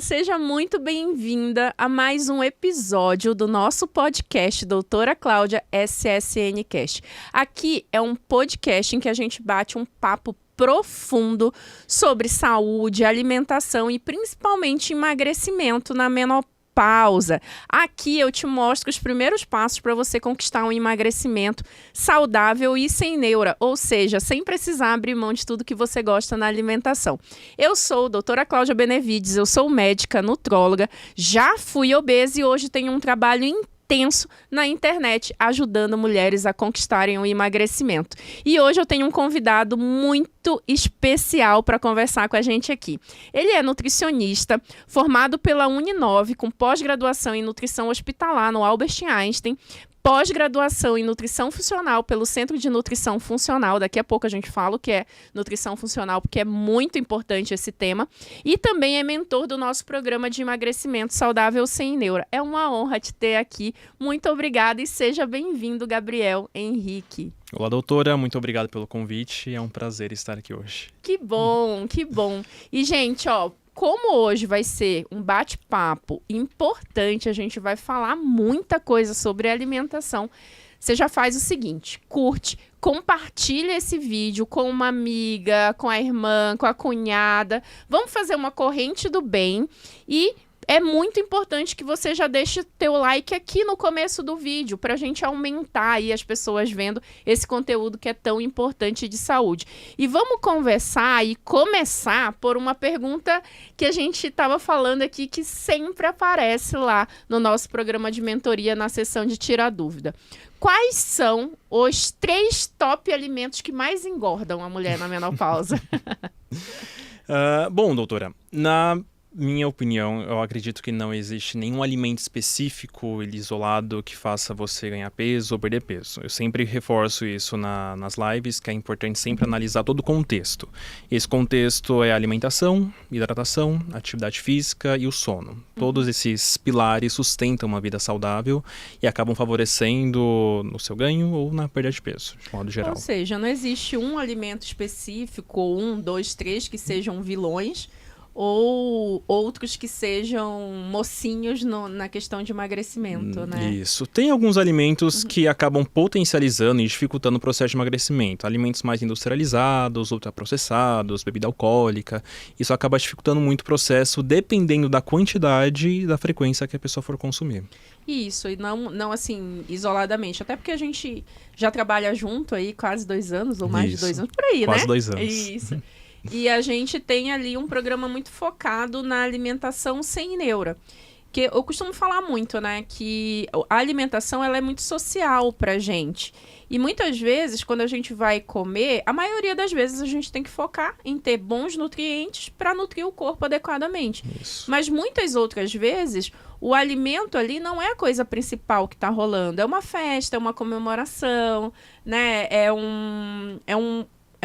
seja muito bem-vinda a mais um episódio do nosso podcast Doutora Cláudia SSN Cast. Aqui é um podcast em que a gente bate um papo profundo sobre saúde, alimentação e principalmente emagrecimento na menopausa. Aqui eu te mostro os primeiros passos para você conquistar um emagrecimento saudável e sem neura, ou seja, sem precisar abrir mão de tudo que você gosta na alimentação. Eu sou a doutora Cláudia Benevides, eu sou médica, nutróloga, já fui obesa e hoje tenho um trabalho intenso na internet, ajudando mulheres a conquistarem o emagrecimento. E hoje eu tenho um convidado muito especial para conversar com a gente aqui. Ele é nutricionista, formado pela Uninove, com pós-graduação em nutrição hospitalar no Albert Einstein, pós-graduação em nutrição funcional pelo Centro de Nutrição Funcional. Daqui a pouco a gente fala o que é nutrição funcional, porque é muito importante esse tema. E também é mentor do nosso programa de emagrecimento saudável sem neura. É uma honra te ter aqui. Muito obrigada e seja bem-vindo, Gabriel Henrique. Olá, doutora. Muito obrigado pelo convite. É um prazer estar aqui hoje. Que bom, que bom. E, gente, como hoje vai ser um bate-papo importante, a gente vai falar muita coisa sobre alimentação. Você já faz o seguinte, curte, compartilha esse vídeo com uma amiga, com a irmã, com a cunhada. Vamos fazer uma corrente do bem e é muito importante que você já deixe teu like aqui no começo do vídeo para a gente aumentar aí as pessoas vendo esse conteúdo que é tão importante de saúde. E vamos conversar e começar por uma pergunta que a gente estava falando aqui que sempre aparece lá no nosso programa de mentoria na sessão de Tira Dúvida. Quais são os 3 top alimentos que mais engordam a mulher na menopausa? Bom, doutora, na minha opinião, eu acredito que não existe nenhum alimento específico, isolado, que faça você ganhar peso ou perder peso. Eu sempre reforço isso nas lives, que é importante sempre analisar todo o contexto. Esse contexto é a alimentação, hidratação, atividade física e o sono. Todos esses pilares sustentam uma vida saudável e acabam favorecendo no seu ganho ou na perda de peso, de modo geral. Ou seja, não existe um alimento específico, ou 1, 2, 3 que sejam vilões, ou outros que sejam mocinhos na questão de emagrecimento, né? Isso. Tem alguns alimentos que acabam potencializando e dificultando o processo de emagrecimento. Alimentos mais industrializados, ultraprocessados, bebida alcoólica. Isso acaba dificultando muito o processo, dependendo da quantidade e da frequência que a pessoa for consumir. Isso, e não assim, isoladamente. Até porque a gente já trabalha junto aí quase 2 anos, ou mais de 2 anos, por aí, quase né? 2 anos. Isso. E a gente tem ali um programa muito focado na alimentação sem neura. Que eu costumo falar muito, né? Que a alimentação ela é muito social pra gente. E muitas vezes, quando a gente vai comer, a maioria das vezes a gente tem que focar em ter bons nutrientes para nutrir o corpo adequadamente. Isso. Mas muitas outras vezes, o alimento ali não é a coisa principal que está rolando. É uma festa, é uma comemoração, né? É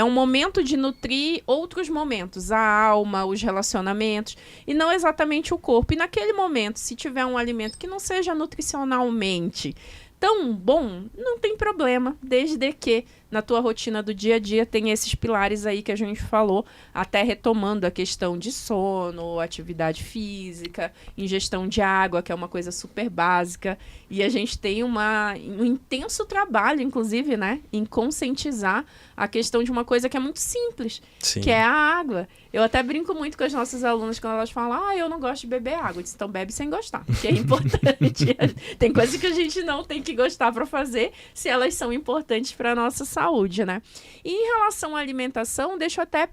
um momento de nutrir outros momentos, a alma, os relacionamentos, e não exatamente o corpo. E naquele momento, se tiver um alimento que não seja nutricionalmente tão bom, não tem problema, desde que na tua rotina do dia a dia tem esses pilares aí que a gente falou, até retomando a questão de sono, atividade física, ingestão de água, que é uma coisa super básica, e a gente tem um intenso trabalho, inclusive, né, em conscientizar a questão de uma coisa que é muito simples, Sim. Que é a água. Eu até brinco muito com as nossas alunas quando elas falam, eu não gosto de beber água. Eu disse, então bebe sem gostar, que é importante. Tem coisas que a gente não tem que gostar para fazer, se elas são importantes para a nossa saúde, né? E em relação à alimentação, deixa eu até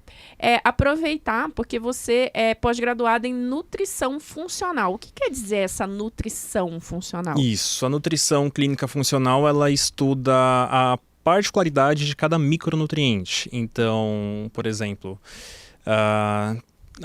aproveitar, porque você é pós-graduada em nutrição funcional. O que quer dizer essa nutrição funcional? Isso, a nutrição clínica funcional, ela estuda a particularidade de cada micronutriente. Então, por exemplo, a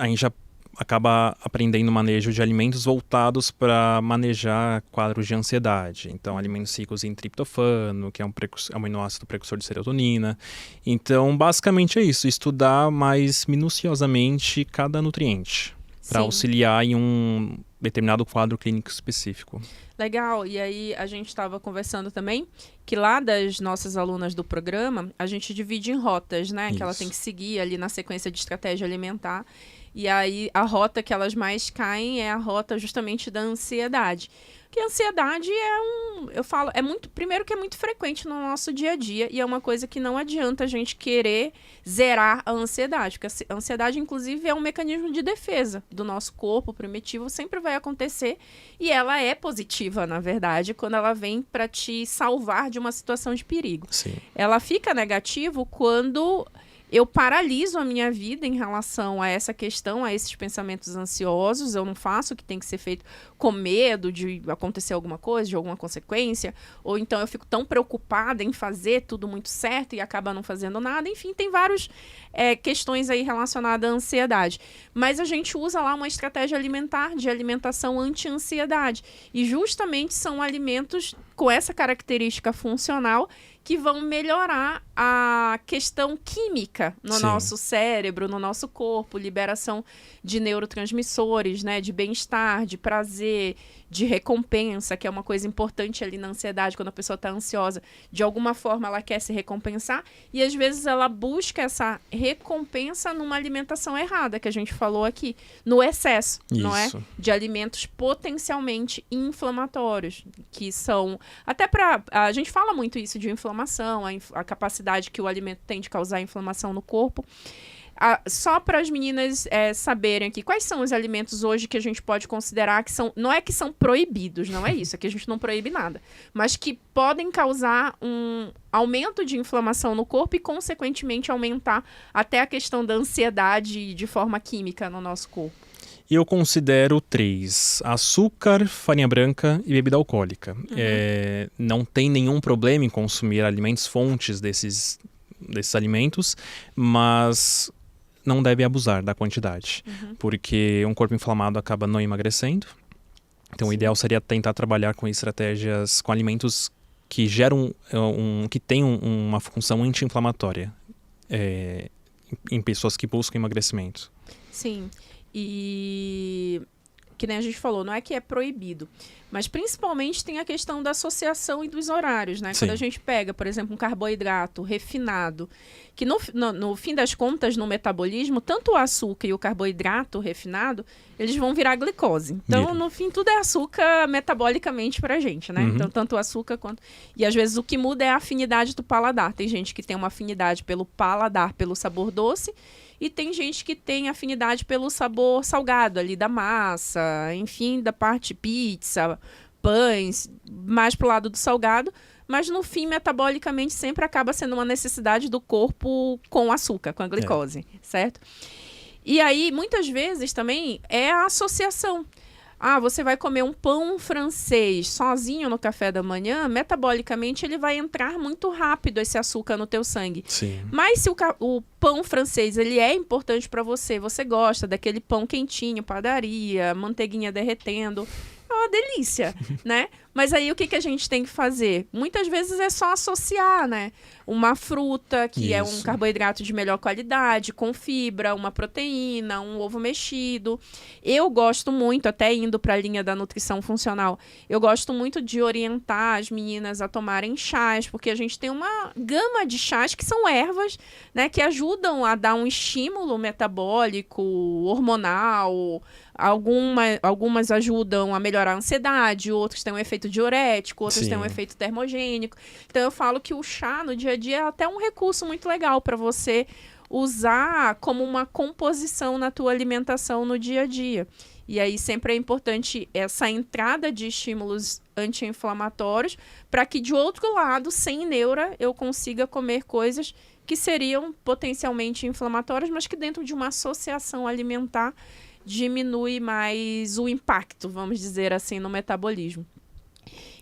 gente já acaba aprendendo o manejo de alimentos voltados para manejar quadros de ansiedade. Então, alimentos ricos em triptofano, que é um aminoácido precursor de serotonina. Então, basicamente é isso, estudar mais minuciosamente cada nutriente para auxiliar em um determinado quadro clínico específico. Legal, e aí a gente estava conversando também que lá das nossas alunas do programa, a gente divide em rotas, né? Isso. Que ela tem que seguir ali na sequência de estratégia alimentar. E aí a rota que elas mais caem é a rota justamente da ansiedade. Que a ansiedade primeiro que é muito frequente no nosso dia a dia e é uma coisa que não adianta a gente querer zerar a ansiedade, porque a ansiedade, inclusive, é um mecanismo de defesa do nosso corpo primitivo, sempre vai acontecer e ela é positiva, na verdade, quando ela vem para te salvar de uma situação de perigo. Sim. Ela fica negativo quando eu paraliso a minha vida em relação a essa questão, a esses pensamentos ansiosos. Eu não faço o que tem que ser feito com medo de acontecer alguma coisa, de alguma consequência. Ou então eu fico tão preocupada em fazer tudo muito certo e acaba não fazendo nada. Enfim, tem várias questões aí relacionadas à ansiedade. Mas a gente usa lá uma estratégia alimentar de alimentação anti-ansiedade. E justamente são alimentos com essa característica funcional que vão melhorar a questão química no nosso cérebro, no nosso corpo, liberação de neurotransmissores, né, de bem-estar, de prazer, de recompensa, que é uma coisa importante ali na ansiedade, quando a pessoa está ansiosa, de alguma forma ela quer se recompensar, e às vezes ela busca essa recompensa numa alimentação errada, que a gente falou aqui, no excesso, não é? De alimentos potencialmente inflamatórios, que são, até a gente fala muito isso de inflamação, a capacidade que o alimento tem de causar inflamação no corpo. Só para as meninas saberem aqui, quais são os alimentos hoje que a gente pode considerar que são, não é que são proibidos, não é isso, é que a gente não proíbe nada, mas que podem causar um aumento de inflamação no corpo e, consequentemente, aumentar até a questão da ansiedade de forma química no nosso corpo. E eu considero 3: açúcar, farinha branca e bebida alcoólica. Não tem nenhum problema em consumir alimentos fontes desses alimentos, mas não deve abusar da quantidade, porque um corpo inflamado acaba não emagrecendo. Então, o ideal seria tentar trabalhar com estratégias, com alimentos que geram, que tenham uma função anti-inflamatória em pessoas que buscam emagrecimento. Sim, e que nem a gente falou, não é que é proibido, mas principalmente tem a questão da associação e dos horários, né? Quando a gente pega, por exemplo, um carboidrato refinado, que no fim das contas, no metabolismo, tanto o açúcar e o carboidrato refinado, eles vão virar glicose. Então, no fim, tudo é açúcar metabolicamente pra gente, né? Então, tanto o açúcar quanto... E às vezes o que muda é a afinidade do paladar. Tem gente que tem uma afinidade pelo paladar, pelo sabor doce, e tem gente que tem afinidade pelo sabor salgado ali da massa, enfim, da parte pizza, pães, mais pro lado do salgado. Mas no fim, metabolicamente, sempre acaba sendo uma necessidade do corpo com açúcar, com a glicose, certo? E aí, muitas vezes também é a associação. Você vai comer um pão francês sozinho no café da manhã, metabolicamente ele vai entrar muito rápido esse açúcar no teu sangue. Sim. Mas se o pão francês ele é importante para você, você gosta daquele pão quentinho, padaria, manteiguinha derretendo, é uma delícia, né? Mas aí o que a gente tem que fazer? Muitas vezes é só associar, né? Uma fruta, que é um carboidrato de melhor qualidade, com fibra, uma proteína, um ovo mexido. Eu gosto muito, até indo para a linha da nutrição funcional, eu gosto muito de orientar as meninas a tomarem chás, porque a gente tem uma gama de chás que são ervas, né? Que ajudam a dar um estímulo metabólico, hormonal. Algumas ajudam a melhorar a ansiedade, outros têm um efeito diurético, outros têm um efeito termogênico. Então eu falo que o chá no dia a dia é até um recurso muito legal para você usar como uma composição na tua alimentação no dia a dia. E aí sempre é importante essa entrada de estímulos anti-inflamatórios para que, de outro lado, sem neura, eu consiga comer coisas que seriam potencialmente inflamatórias, mas que dentro de uma associação alimentar diminui mais o impacto, vamos dizer assim, no metabolismo.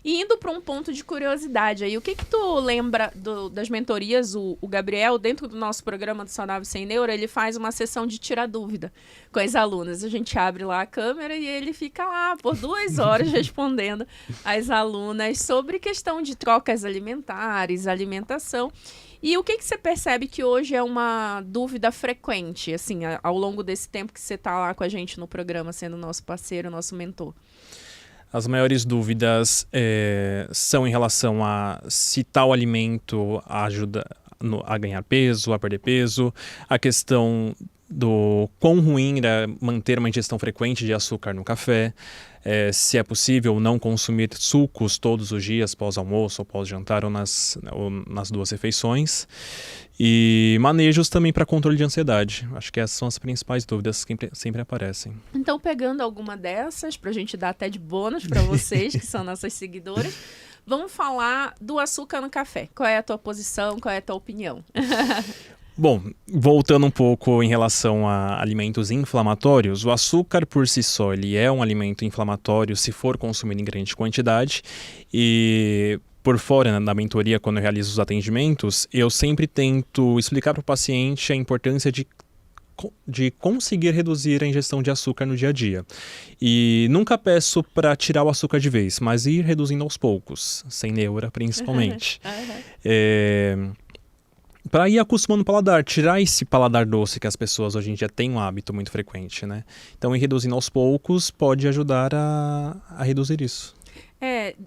E indo para um ponto de curiosidade aí, o que tu lembra das mentorias? O Gabriel, dentro do nosso programa do Saudável Sem Neura, ele faz uma sessão de tirar dúvida com as alunas. A gente abre lá a câmera e ele fica lá por 2 horas respondendo às alunas sobre questão de trocas alimentares, alimentação. E o que você percebe que hoje é uma dúvida frequente, assim, ao longo desse tempo que você está lá com a gente no programa, sendo nosso parceiro, nosso mentor? As maiores dúvidas são em relação a se tal alimento ajuda a ganhar peso, a perder peso, a questão do quão ruim é manter uma ingestão frequente de açúcar no café, se é possível não consumir sucos todos os dias, pós-almoço ou pós-jantar ou nas 2 refeições. E manejos também para controle de ansiedade. Acho que essas são as principais dúvidas que sempre aparecem. Então, pegando alguma dessas, para a gente dar até de bônus para vocês, que são nossas seguidoras, vamos falar do açúcar no café. Qual é a tua posição? Qual é a tua opinião? Bom, voltando um pouco em relação a alimentos inflamatórios, o açúcar por si só ele é um alimento inflamatório se for consumido em grande quantidade e por fora da mentoria, quando eu realizo os atendimentos, eu sempre tento explicar para o paciente a importância de conseguir reduzir a ingestão de açúcar no dia a dia. E nunca peço para tirar o açúcar de vez, mas ir reduzindo aos poucos, sem neura principalmente. Para ir acostumando o paladar, tirar esse paladar doce que as pessoas hoje em dia têm um hábito muito frequente, né? Então, ir reduzindo aos poucos pode ajudar a reduzir isso.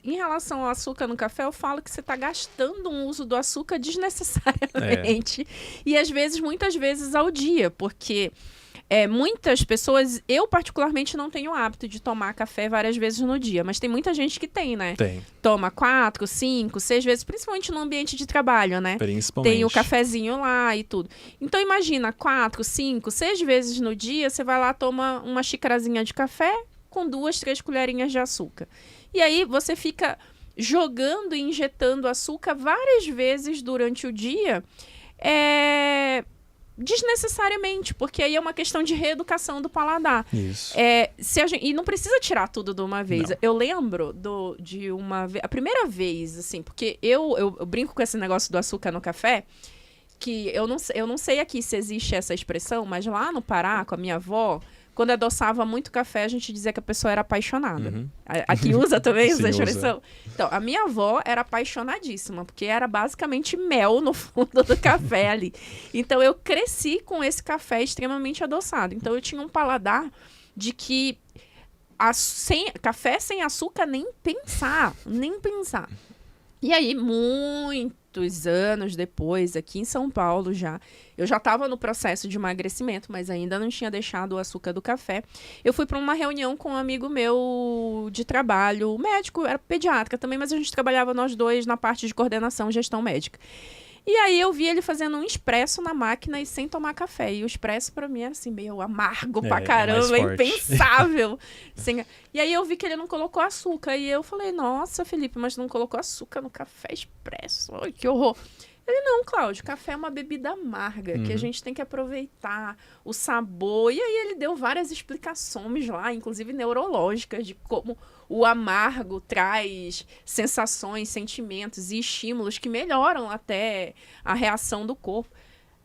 Em relação ao açúcar no café, eu falo que você está gastando um uso do açúcar desnecessariamente. E muitas vezes ao dia, porque muitas pessoas, eu particularmente não tenho o hábito de tomar café várias vezes no dia, mas tem muita gente que tem, né? Tem. Toma 4, 5, 6 vezes, principalmente no ambiente de trabalho, né? Principalmente. Tem o cafezinho lá e tudo. Então imagina, 4, 5, 6 vezes no dia, você vai lá, toma uma xicarazinha de café com 2, 3 colherinhas de açúcar. E aí você fica jogando e injetando açúcar várias vezes durante o dia, desnecessariamente, porque aí é uma questão de reeducação do paladar. Isso. E não precisa tirar tudo de uma vez. Não. Eu lembro de uma vez, a primeira vez, assim, porque eu brinco com esse negócio do açúcar no café, que eu não sei aqui se existe essa expressão, mas lá no Pará, com a minha avó, quando adoçava muito café, a gente dizia que a pessoa era apaixonada. Uhum. Aqui usa também essa Sim, expressão? usa. Então, a minha avó era apaixonadíssima, porque era basicamente mel no fundo do café ali. Então, eu cresci com esse café extremamente adoçado. Então, eu tinha um paladar de que café sem açúcar nem pensar. E aí, muitos anos depois, aqui em São Paulo eu já estava no processo de emagrecimento, mas ainda não tinha deixado o açúcar do café. Eu fui para uma reunião com um amigo meu de trabalho, médico, era pediatra também, mas a gente trabalhava nós dois na parte de coordenação, gestão médica. E aí eu vi ele fazendo um expresso na máquina e sem tomar café. E o expresso pra mim era assim, meio amargo pra caramba, impensável. E aí eu vi que ele não colocou açúcar. E eu falei, nossa, Felipe, mas não colocou açúcar no café expresso? Ai, que horror. Ele, não, Cláudio, café é uma bebida amarga, que a gente tem que aproveitar o sabor. E aí ele deu várias explicações lá, inclusive neurológicas, de como o amargo traz sensações, sentimentos e estímulos que melhoram até a reação do corpo.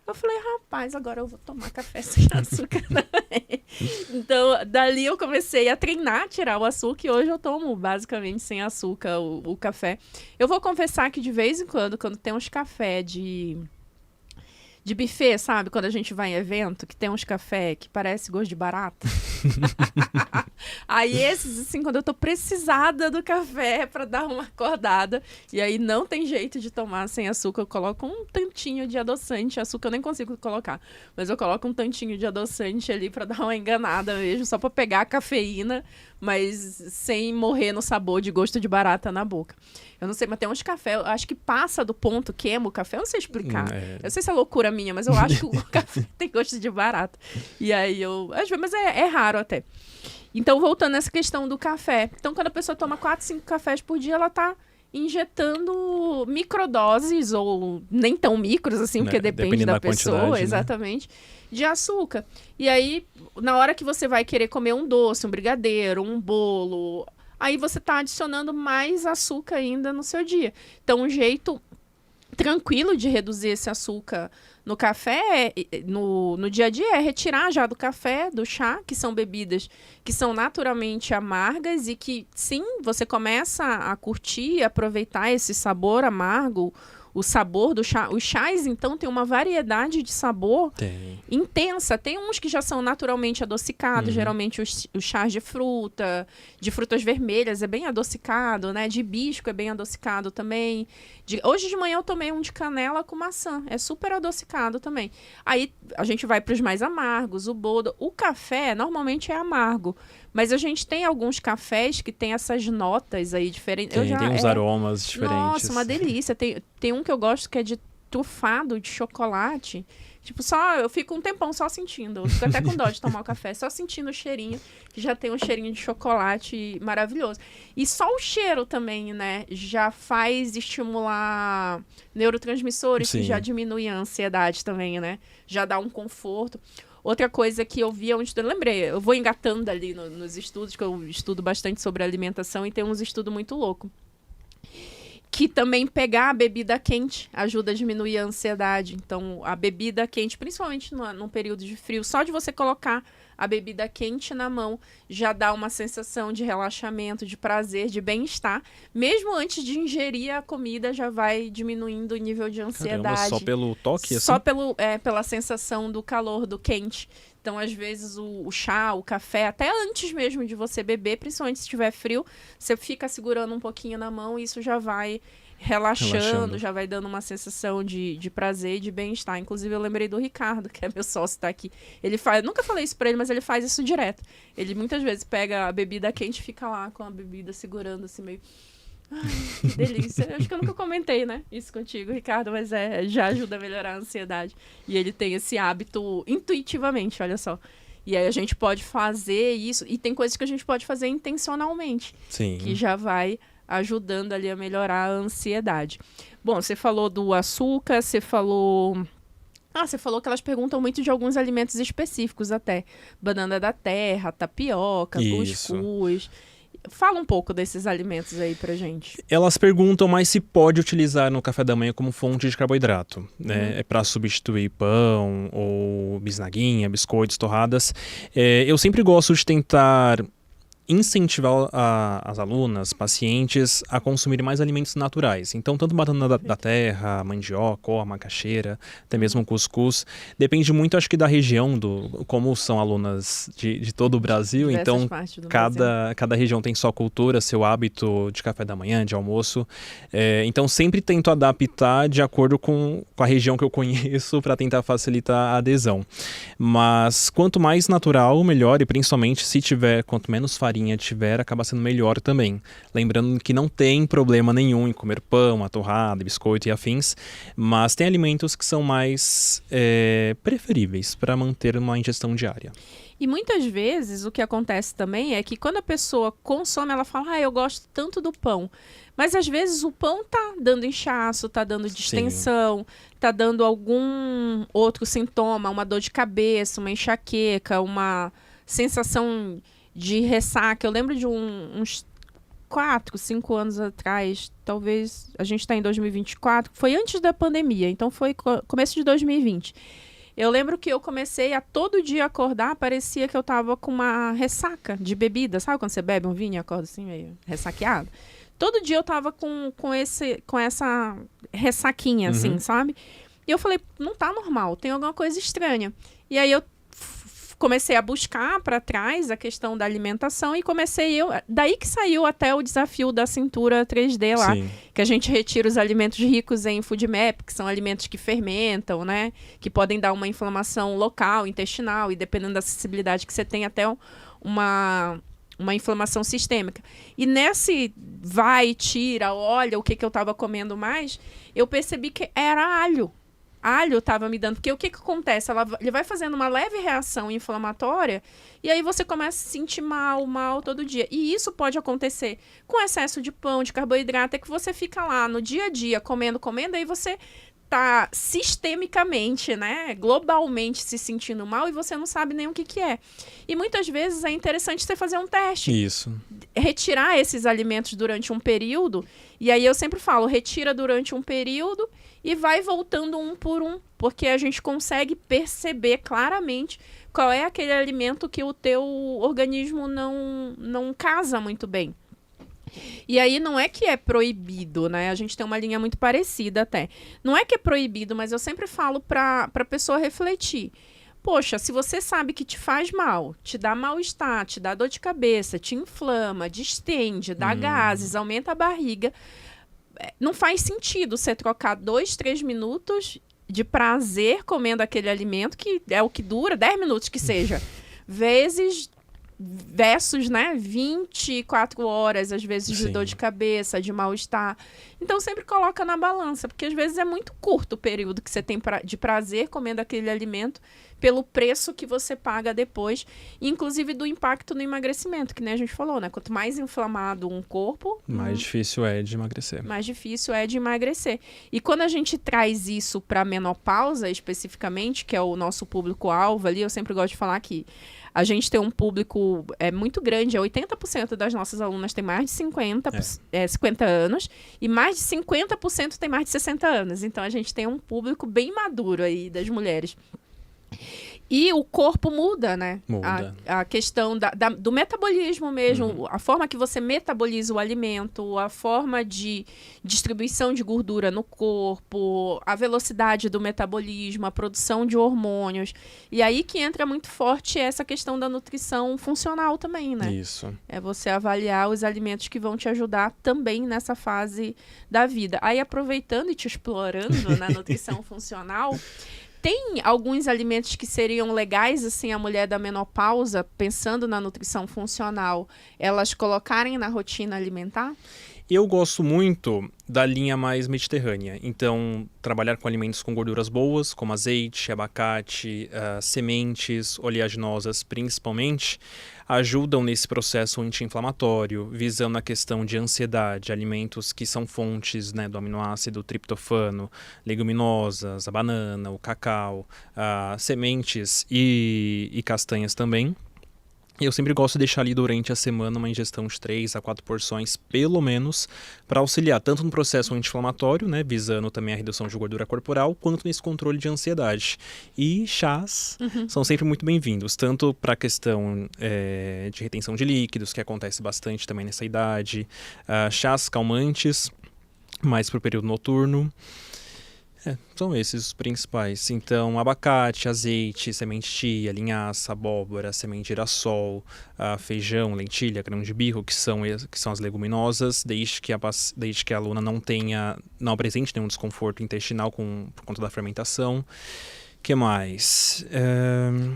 Eu falei, rapaz, agora eu vou tomar café sem açúcar também. Então, dali eu comecei a treinar, tirar o açúcar, e hoje eu tomo basicamente sem açúcar o café. Eu vou confessar que de vez em quando tem uns café de buffet, sabe? Quando a gente vai em evento, que tem uns café que parece gosto de barata. Aí esses, assim, quando eu tô precisada do café pra dar uma acordada, e aí não tem jeito de tomar sem açúcar, eu coloco um tantinho de adoçante. Açúcar eu nem consigo colocar, mas eu coloco um tantinho de adoçante ali pra dar uma enganada mesmo, só pra pegar a cafeína, mas sem morrer no sabor de gosto de barata na boca. Eu não sei, mas tem uns café, eu acho que passa do ponto, queima o café, eu não sei explicar. Eu não sei se é loucura minha, mas eu acho que o café tem gosto de barata. E aí mas é raro até. Então, voltando nessa questão do café. Então, quando a pessoa toma 4, 5 cafés por dia, ela tá injetando microdoses, ou nem tão micros, assim, porque depende da pessoa, né? Exatamente, de açúcar. E aí, na hora que você vai querer comer um doce, um brigadeiro, um bolo, aí você tá adicionando mais açúcar ainda no seu dia. Então, um jeito tranquilo de reduzir esse açúcar no café, no dia a dia, é retirar já do café, do chá, que são bebidas que são naturalmente amargas e que, sim, você começa a curtir, aproveitar esse sabor amargo, o sabor do chá. Os chás, então, tem uma variedade de sabor intensa. Tem uns que já são naturalmente adocicados, geralmente os chás de frutas vermelhas é bem adocicado, né? De hibisco é bem adocicado também. Hoje de manhã eu tomei um de canela com maçã, é super adocicado também. Aí a gente vai para os mais amargos, o boldo. O café normalmente é amargo, mas a gente tem alguns cafés que tem essas notas aí diferentes. Tem uns aromas diferentes. Nossa, uma delícia. Tem um que eu gosto que é de trufado de chocolate. Tipo, eu fico um tempão só sentindo. Eu fico até com dó de tomar o café, só sentindo o cheirinho, que já tem um cheirinho de chocolate maravilhoso. E só o cheiro também, né, já faz estimular neurotransmissores, que já diminui a ansiedade também, né? Já dá um conforto. Outra coisa que eu via, lembrei, eu vou engatando ali nos estudos, que eu estudo bastante sobre alimentação e tem uns estudos muito loucos. Que também pegar a bebida quente ajuda a diminuir a ansiedade. Então, a bebida quente, principalmente num período de frio, só de você colocar a bebida quente na mão já dá uma sensação de relaxamento, de prazer, de bem-estar. Mesmo antes de ingerir a comida, já vai diminuindo o nível de ansiedade. Caramba, só pelo toque? Só pela sensação do calor, do quente. Então, às vezes, o chá, o café, até antes mesmo de você beber, principalmente se estiver frio, você fica segurando um pouquinho na mão e isso já vai relaxando, já vai dando uma sensação de prazer e de bem-estar. Inclusive, eu lembrei do Ricardo, que é meu sócio, tá aqui. Ele faz, nunca falei isso pra ele, mas ele faz isso direto. Ele muitas vezes pega a bebida quente e fica lá com a bebida segurando assim meio... Ai, que delícia. Acho que eu nunca comentei, né, isso contigo, Ricardo, mas já ajuda a melhorar a ansiedade. E ele tem esse hábito intuitivamente, olha só. E aí a gente pode fazer isso, e tem coisas que a gente pode fazer intencionalmente. Sim. Que já vai ajudando ali a melhorar a ansiedade. Bom, você falou do açúcar, você falou que elas perguntam muito de alguns alimentos específicos até. Banana da terra, tapioca, cuscuz. Fala um pouco desses alimentos aí pra gente. Elas perguntam mais se pode utilizar no café da manhã como fonte de carboidrato, né? É para substituir pão ou bisnaguinha, biscoitos, torradas. Eu sempre gosto de tentar incentivar as alunas, pacientes, a consumir mais alimentos naturais. Então, tanto banana da terra, mandioca, macaxeira, até mesmo cuscuz. Depende muito, acho que, da região, como são alunas de todo o Brasil. Então, cada região tem sua cultura, seu hábito de café da manhã, de almoço. Então, sempre tento adaptar de acordo com a região que eu conheço para tentar facilitar a adesão. Mas, quanto mais natural, melhor. E, principalmente, quanto menos farinha tiver, acaba sendo melhor também. Lembrando que não tem problema nenhum em comer pão, torrada, biscoito e afins, mas tem alimentos que são mais preferíveis para manter uma ingestão diária. E muitas vezes o que acontece também é que quando a pessoa consome, ela fala, eu gosto tanto do pão. Mas às vezes o pão tá dando inchaço, tá dando distensão, tá dando algum outro sintoma, uma dor de cabeça, uma enxaqueca, uma sensação de ressaca. Eu lembro de uns 4, 5 anos atrás, talvez, a gente está em 2024, foi antes da pandemia, então foi começo de 2020. Eu lembro que eu comecei a todo dia acordar, parecia que eu tava com uma ressaca de bebida, sabe quando você bebe um vinho e acorda assim meio ressaqueado? Todo dia eu tava com essa ressaquinha, assim, sabe? E eu falei, não tá normal, tem alguma coisa estranha. E aí eu comecei a buscar para trás a questão da alimentação e daí que saiu até o desafio da cintura 3D lá, que a gente retira os alimentos ricos em FoodMap, que são alimentos que fermentam, né, que podem dar uma inflamação local, intestinal, e dependendo da acessibilidade que você tem, até uma inflamação sistêmica. E nesse vai, tira, olha o que eu estava comendo mais, eu percebi que era alho. Alho estava me dando, porque o que acontece? Ele vai fazendo uma leve reação inflamatória e aí você começa a se sentir mal todo dia. E isso pode acontecer com excesso de pão, de carboidrato, é que você fica lá no dia a dia comendo, aí você tá sistemicamente, né, globalmente se sentindo mal e você não sabe nem o que é. E muitas vezes é interessante você fazer um teste. Isso. Retirar esses alimentos durante um período, e aí eu sempre falo, retira durante um período e vai voltando um por um, porque a gente consegue perceber claramente qual é aquele alimento que o teu organismo não casa muito bem. E aí não é que é proibido, né? A gente tem uma linha muito parecida até. Não é que é proibido, mas eu sempre falo para a pessoa refletir. Poxa, se você sabe que te faz mal, te dá mal-estar, te dá dor de cabeça, te inflama, distende, dá gases, aumenta a barriga, não faz sentido você trocar 2, 3 minutos de prazer comendo aquele alimento, que é o que dura, 10 minutos que seja, versus, né, 24 horas, às vezes, de dor de cabeça, de mal-estar. Então, sempre coloca na balança, porque às vezes é muito curto o período que você tem de prazer comendo aquele alimento pelo preço que você paga depois, inclusive do impacto no emagrecimento, que nem a gente falou, né? Quanto mais inflamado um corpo... mais difícil é de emagrecer. Mais difícil é de emagrecer. E quando a gente traz isso para a menopausa, especificamente, que é o nosso público-alvo ali, eu sempre gosto de falar que a gente tem um público muito grande, 80% das nossas alunas tem mais de 50 anos, e mais de 50% tem mais de 60 anos. Então, a gente tem um público bem maduro aí das mulheres. E o corpo muda, né? Muda. A questão do metabolismo mesmo, a forma que você metaboliza o alimento, a forma de distribuição de gordura no corpo, a velocidade do metabolismo, a produção de hormônios. E aí que entra muito forte essa questão da nutrição funcional também, né? Isso. É você avaliar os alimentos que vão te ajudar também nessa fase da vida. Aí, aproveitando e te explorando na nutrição funcional... Tem alguns alimentos que seriam legais, assim, a mulher da menopausa, pensando na nutrição funcional, elas colocarem na rotina alimentar? Eu gosto muito da linha mais mediterrânea. Então, trabalhar com alimentos com gorduras boas, como azeite, abacate, sementes, oleaginosas principalmente, ajudam nesse processo anti-inflamatório, visando a questão de ansiedade, alimentos que são fontes, né, do aminoácido triptofano, leguminosas, a banana, o cacau, sementes e castanhas também. Eu sempre gosto de deixar ali durante a semana uma ingestão de 3 a 4 porções, pelo menos, para auxiliar tanto no processo anti-inflamatório, né, visando também a redução de gordura corporal, quanto nesse controle de ansiedade. E chás são sempre muito bem-vindos, tanto para a questão de retenção de líquidos, que acontece bastante também nessa idade, chás calmantes, mais para o período noturno. São esses os principais. Então, abacate, azeite, semente de chia, linhaça, abóbora, semente de girassol, feijão, lentilha, grão de bico, que são as leguminosas, desde que a aluna não apresente nenhum desconforto intestinal por conta da fermentação. O que mais?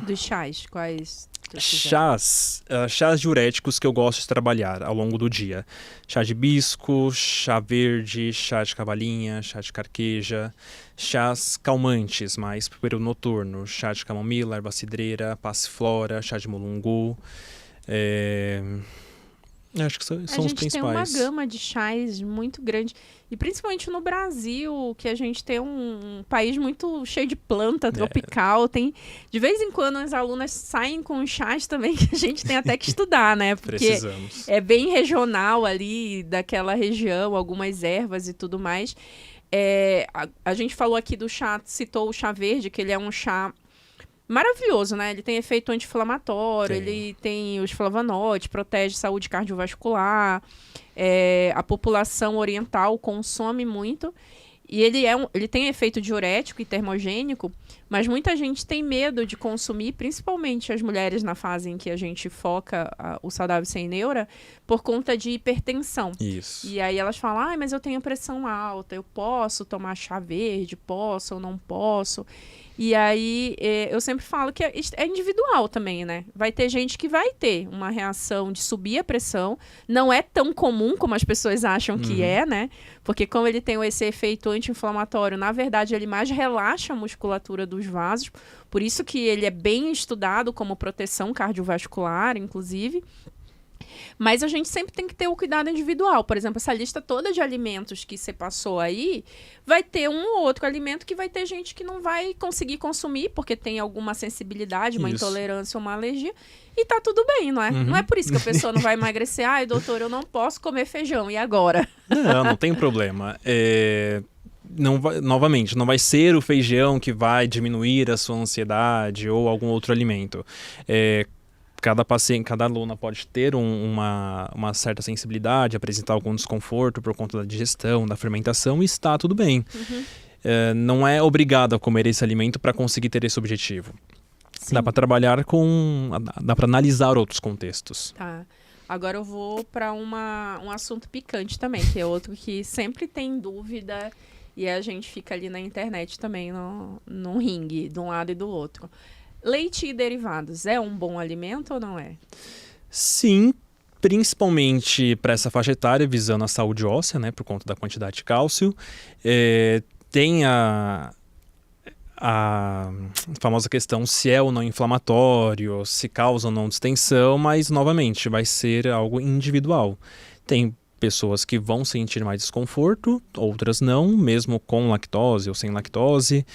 Dos chás, quais? Chás diuréticos que eu gosto de trabalhar ao longo do dia. Chá de hibisco, chá verde, chá de cavalinha, chá de carqueja, chás calmantes, mais para o período noturno, chá de camomila, erva cidreira, passiflora, chá de mulungu. Acho que são os principais. A gente tem uma gama de chás muito grande. E principalmente no Brasil, que a gente tem um país muito cheio de planta tropical. De vez em quando as alunas saem com chás também que a gente tem até que estudar, né? Porque precisamos. É bem regional ali, daquela região, algumas ervas e tudo mais. A gente falou aqui do chá, citou o chá verde, que ele é um chá maravilhoso, né? Ele tem efeito anti-inflamatório, ele tem os flavonoides, protege saúde cardiovascular, a população oriental consome muito, e ele tem efeito diurético e termogênico, mas muita gente tem medo de consumir, principalmente as mulheres na fase em que a gente foca o saudável sem neura, por conta de hipertensão. Isso. E aí elas falam, mas eu tenho pressão alta, eu posso tomar chá verde, posso ou não posso? E aí, eu sempre falo que é individual também, né? Vai ter gente que vai ter uma reação de subir a pressão. Não é tão comum como as pessoas acham que é, né? Porque como ele tem esse efeito anti-inflamatório, na verdade, ele mais relaxa a musculatura dos vasos. Por isso que ele é bem estudado como proteção cardiovascular, inclusive. Mas a gente sempre tem que ter o cuidado individual. Por exemplo, essa lista toda de alimentos que você passou aí, vai ter um ou outro alimento que vai ter gente que não vai conseguir consumir, porque tem alguma sensibilidade, uma intolerância ou uma alergia, e tá tudo bem, não é? Não é por isso que a pessoa não vai emagrecer. Doutor, eu não posso comer feijão, e agora? Não tem problema. Novamente, não vai ser o feijão que vai diminuir a sua ansiedade ou algum outro alimento. cada paciente, cada aluna pode ter uma certa sensibilidade, apresentar algum desconforto por conta da digestão, da fermentação, e está tudo bem. Não é obrigado a comer esse alimento para conseguir ter esse objetivo. Sim. Dá para trabalhar dá para analisar outros contextos. Tá. Agora eu vou para um assunto picante também, que é outro que sempre tem dúvida e a gente fica ali na internet também no ringue, de um lado e do outro. Leite e derivados é um bom alimento ou não é? Sim, principalmente para essa faixa etária, visando a saúde óssea, né, por conta da quantidade de cálcio. Tem a famosa questão se é ou não inflamatório, se causa ou não distensão, mas, novamente, vai ser algo individual. Tem pessoas que vão sentir mais desconforto, outras não, mesmo com lactose ou sem lactose.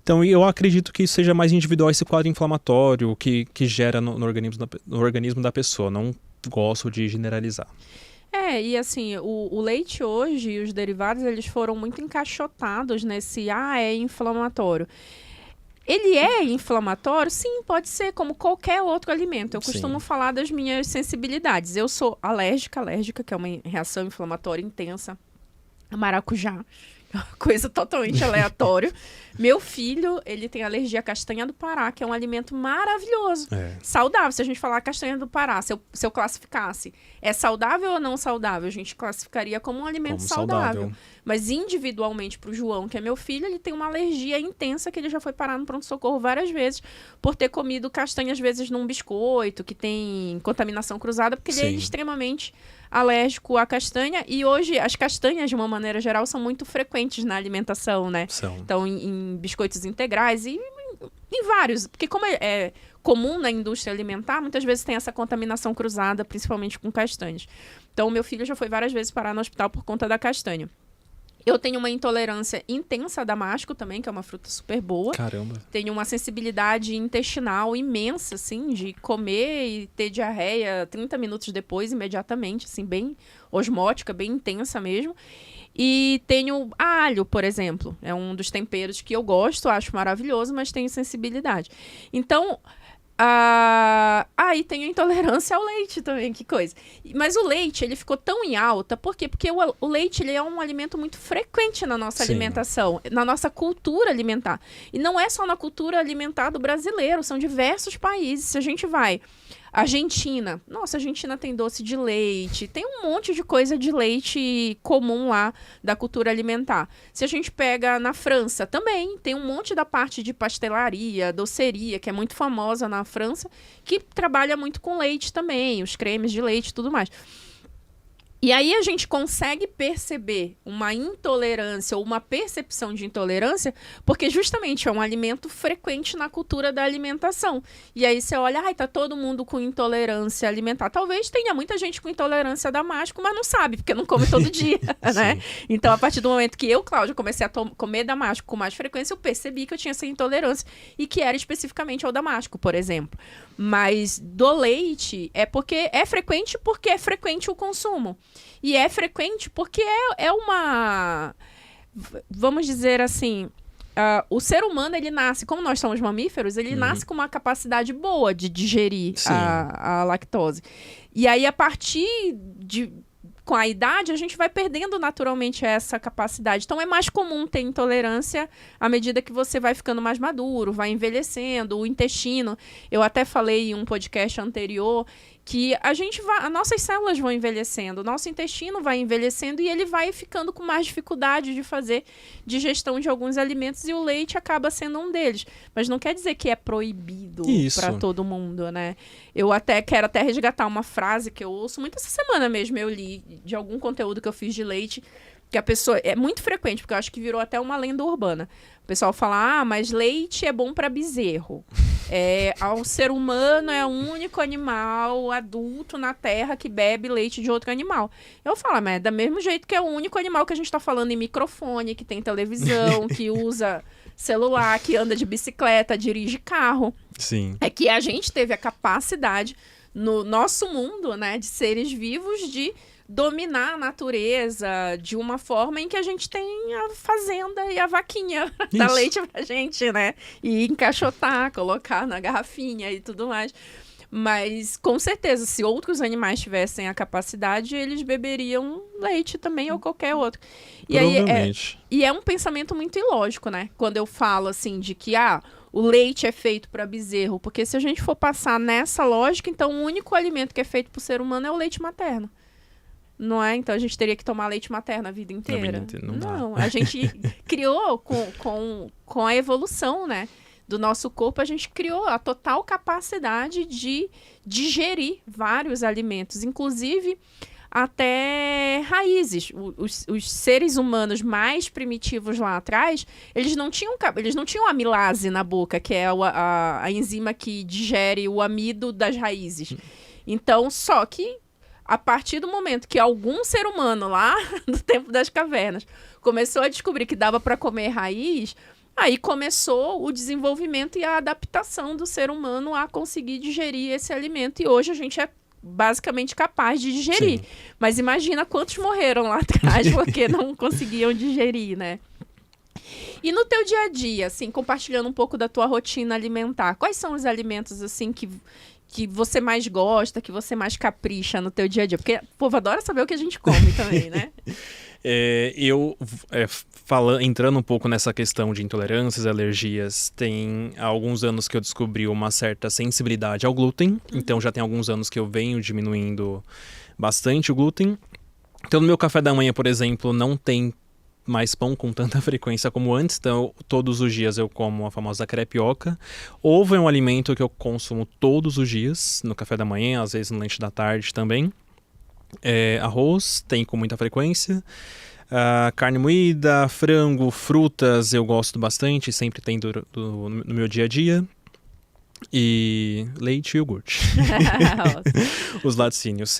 Então, eu acredito que seja mais individual esse quadro inflamatório que gera no organismo da pessoa. Não gosto de generalizar. E assim, o leite hoje e os derivados, eles foram muito encaixotados nesse, é inflamatório. Ele é inflamatório? Sim, pode ser, como qualquer outro alimento. Eu costumo falar das minhas sensibilidades. Eu sou alérgica, que é uma reação inflamatória intensa a maracujá. Coisa totalmente aleatória. Meu filho, ele tem alergia à castanha do Pará, que é um alimento maravilhoso. Saudável. Se a gente falar castanha do Pará, se eu classificasse, é saudável ou não saudável? A gente classificaria como um alimento saudável. Mas individualmente para o João, que é meu filho, ele tem uma alergia intensa que ele já foi parar no pronto-socorro várias vezes por ter comido castanha, às vezes, num biscoito, que tem contaminação cruzada, porque ele é extremamente alérgico à castanha. E hoje, as castanhas, de uma maneira geral, são muito frequentes na alimentação, né? Então, em biscoitos integrais e em vários. Porque como é comum na indústria alimentar, muitas vezes tem essa contaminação cruzada, principalmente com castanhas. Então, o meu filho já foi várias vezes parar no hospital por conta da castanha. Eu tenho uma intolerância intensa a damasco também, que é uma fruta super boa. Caramba. Tenho uma sensibilidade intestinal imensa, assim, de comer e ter diarreia 30 minutos depois, imediatamente, assim, bem osmótica, bem intensa mesmo. E tenho alho, por exemplo. É um dos temperos que eu gosto, acho maravilhoso, mas tenho sensibilidade. Então, e tenho intolerância ao leite também, que coisa. Mas o leite, ele ficou tão em alta, por quê? Porque o leite, ele é um alimento muito frequente na nossa alimentação, na nossa cultura alimentar. E não é só na cultura alimentar do brasileiro, são diversos países. Se a gente vai... Argentina. Nossa, a Argentina tem doce de leite. Tem um monte de coisa de leite comum lá da cultura alimentar. Se a gente pega na França, também tem um monte da parte de pastelaria, doceria, que é muito famosa na França, que trabalha muito com leite também, os cremes de leite e tudo mais. E aí a gente consegue perceber uma intolerância ou uma percepção de intolerância porque justamente é um alimento frequente na cultura da alimentação. E aí você olha, tá todo mundo com intolerância alimentar. Talvez tenha muita gente com intolerância a damasco, mas não sabe, porque não come todo dia, né? Então, a partir do momento que eu, Cláudia, comecei a comer damasco com mais frequência, eu percebi que eu tinha essa intolerância e que era especificamente ao damasco, por exemplo. Mas do leite é frequente porque é frequente o consumo. E é frequente porque é uma... Vamos dizer assim... o ser humano, ele nasce... Como nós somos mamíferos, ele nasce com uma capacidade boa de digerir a lactose. E aí, a partir com a idade, a gente vai perdendo naturalmente essa capacidade. Então, é mais comum ter intolerância à medida que você vai ficando mais maduro, vai envelhecendo, o intestino. Eu até falei em um podcast anterior que as nossas células vão envelhecendo, o nosso intestino vai envelhecendo e ele vai ficando com mais dificuldade de fazer digestão de alguns alimentos e o leite acaba sendo um deles. Mas não quer dizer que é proibido para todo mundo, né? Eu quero resgatar uma frase que eu ouço muito essa semana mesmo, eu li de algum conteúdo que eu fiz de leite, que a pessoa... É muito frequente, porque eu acho que virou até uma lenda urbana. O pessoal fala, mas leite é bom para bezerro. Ao ser humano é o único animal adulto na Terra que bebe leite de outro animal. Eu falo, mas é do mesmo jeito que é o único animal que a gente está falando em microfone, que tem televisão, que usa celular, que anda de bicicleta, dirige carro. Sim. É que a gente teve a capacidade, no nosso mundo, né, de seres vivos, de dominar a natureza de uma forma em que a gente tem a fazenda e a vaquinha dar leite pra gente, né? E encaixotar, colocar na garrafinha e tudo mais. Mas, com certeza, se outros animais tivessem a capacidade, eles beberiam leite também ou qualquer outro. Provavelmente. E é um pensamento muito ilógico, né? Quando eu falo, assim, de que, o leite é feito para bezerro. Porque se a gente for passar nessa lógica, então o único alimento que é feito para o ser humano é o leite materno. Não é? Então a gente teria que tomar leite materno a vida inteira. Não, a gente criou com a evolução, né, do nosso corpo, a gente criou a total capacidade de digerir vários alimentos, inclusive até raízes. Os seres humanos mais primitivos lá atrás, eles não tinham amilase na boca, que é a enzima que digere o amido das raízes. Então, só que a partir do momento que algum ser humano lá no tempo das cavernas começou a descobrir que dava para comer raiz, aí começou o desenvolvimento e a adaptação do ser humano a conseguir digerir esse alimento. E hoje a gente é basicamente capaz de digerir. Sim. Mas imagina quantos morreram lá atrás porque não conseguiam digerir, né? E no teu dia a dia, assim, compartilhando um pouco da tua rotina alimentar, quais são os alimentos, assim, que você mais gosta, que você mais capricha no teu dia a dia? Porque o povo adora saber o que a gente come também, né? Entrando um pouco nessa questão de intolerâncias e alergias, tem alguns anos que eu descobri uma certa sensibilidade ao glúten. Então já tem alguns anos que eu venho diminuindo bastante o glúten. Então no meu café da manhã, por exemplo, não tem mais pão com tanta frequência como antes. Então todos os dias eu como a famosa crepioca. Ovo é um alimento que eu consumo todos os dias, no café da manhã, às vezes no lanche da tarde também. Arroz tem com muita frequência. Carne moída, frango, frutas eu gosto bastante, sempre tem no meu dia a dia. E leite e iogurte. Os laticínios.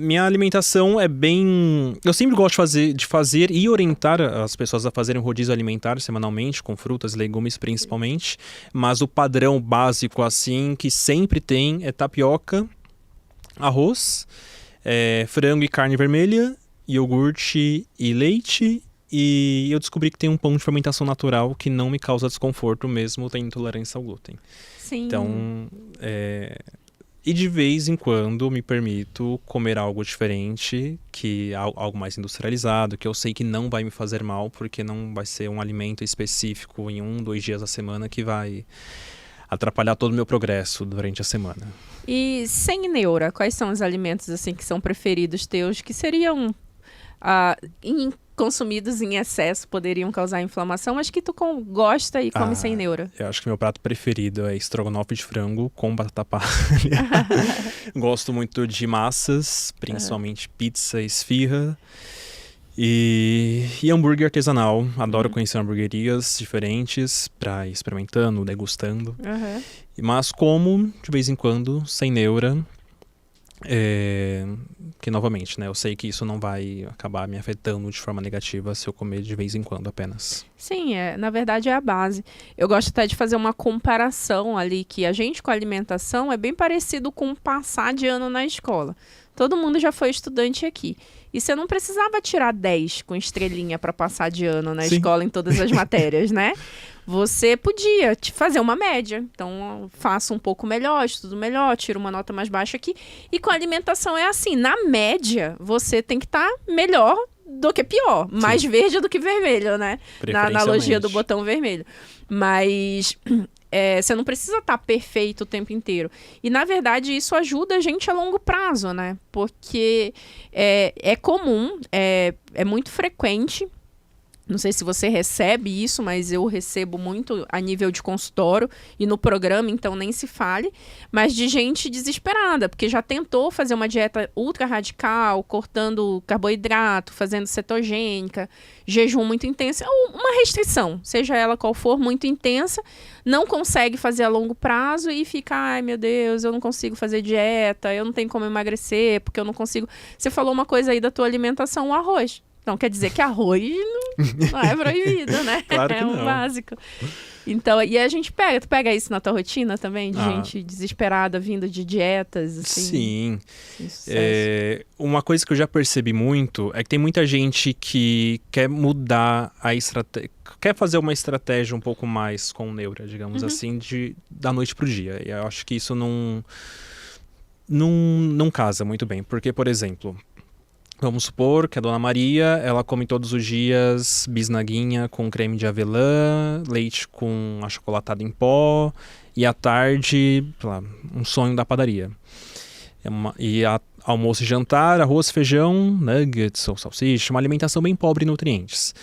Minha alimentação é bem... Eu sempre gosto de fazer e orientar as pessoas a fazerem um rodízio alimentar semanalmente, com frutas e legumes principalmente. Mas o padrão básico, assim, que sempre tem é tapioca, arroz, frango e carne vermelha, iogurte e leite. E eu descobri que tem um pão de fermentação natural que não me causa desconforto mesmo tendo intolerância ao glúten. Sim. Então, e de vez em quando me permito comer algo diferente, algo mais industrializado, que eu sei que não vai me fazer mal, porque não vai ser um alimento específico em 2 dias da semana que vai atrapalhar todo o meu progresso durante a semana. E sem neura, quais são os alimentos assim que são preferidos teus, que seriam consumidos em excesso, poderiam causar inflamação, mas que tu gosta e come sem neura? Eu acho que meu prato preferido é estrogonofe de frango com batata palha. Gosto muito de massas, principalmente pizza, esfirra. E hambúrguer artesanal. Adoro conhecer hamburguerias diferentes para ir experimentando, degustando. Mas como, de vez em quando, sem neura. Que novamente, né, eu sei que isso não vai acabar me afetando de forma negativa se eu comer de vez em quando apenas. Sim, na verdade é a base. Eu gosto até de fazer uma comparação ali, que a gente com a alimentação é bem parecido com passar de ano na escola. Todo mundo já foi estudante aqui. E você não precisava tirar 10 com estrelinha para passar de ano na escola em todas as matérias, né? Você podia fazer uma média. Então, faça um pouco melhor, estudo melhor, tira uma nota mais baixa aqui. E com a alimentação é assim, na média, você tem que estar melhor do que pior. Mais verde do que vermelho, né? Na analogia do botão vermelho. Mas você não precisa estar perfeito o tempo inteiro. E, na verdade, isso ajuda a gente a longo prazo, né? Porque é comum, é muito frequente. Não sei se você recebe isso, mas eu recebo muito a nível de consultório e no programa, então nem se fale, mas de gente desesperada, porque já tentou fazer uma dieta ultra radical, cortando carboidrato, fazendo cetogênica, jejum muito intenso, ou uma restrição, seja ela qual for, muito intensa, não consegue fazer a longo prazo e fica, ai meu Deus, eu não consigo fazer dieta, eu não tenho como emagrecer, porque eu não consigo... Você falou uma coisa aí da tua alimentação, o arroz. Então, quer dizer que arroz não é proibido, né? Claro que não. Básico. Então, e a gente tu pega isso na tua rotina também? De gente desesperada vindo de dietas, assim? Sim. Uma coisa que eu já percebi muito é que tem muita gente que quer mudar a estratégia, quer fazer uma estratégia um pouco mais com neura, digamos assim, da noite pro dia. E eu acho que isso não casa muito bem. Porque, por exemplo, vamos supor que a Dona Maria, ela come todos os dias bisnaguinha com creme de avelã, leite com achocolatado em pó, e à tarde, sei lá, um sonho da padaria. Almoço e jantar, arroz, feijão, nuggets ou salsicha, uma alimentação bem pobre em nutrientes.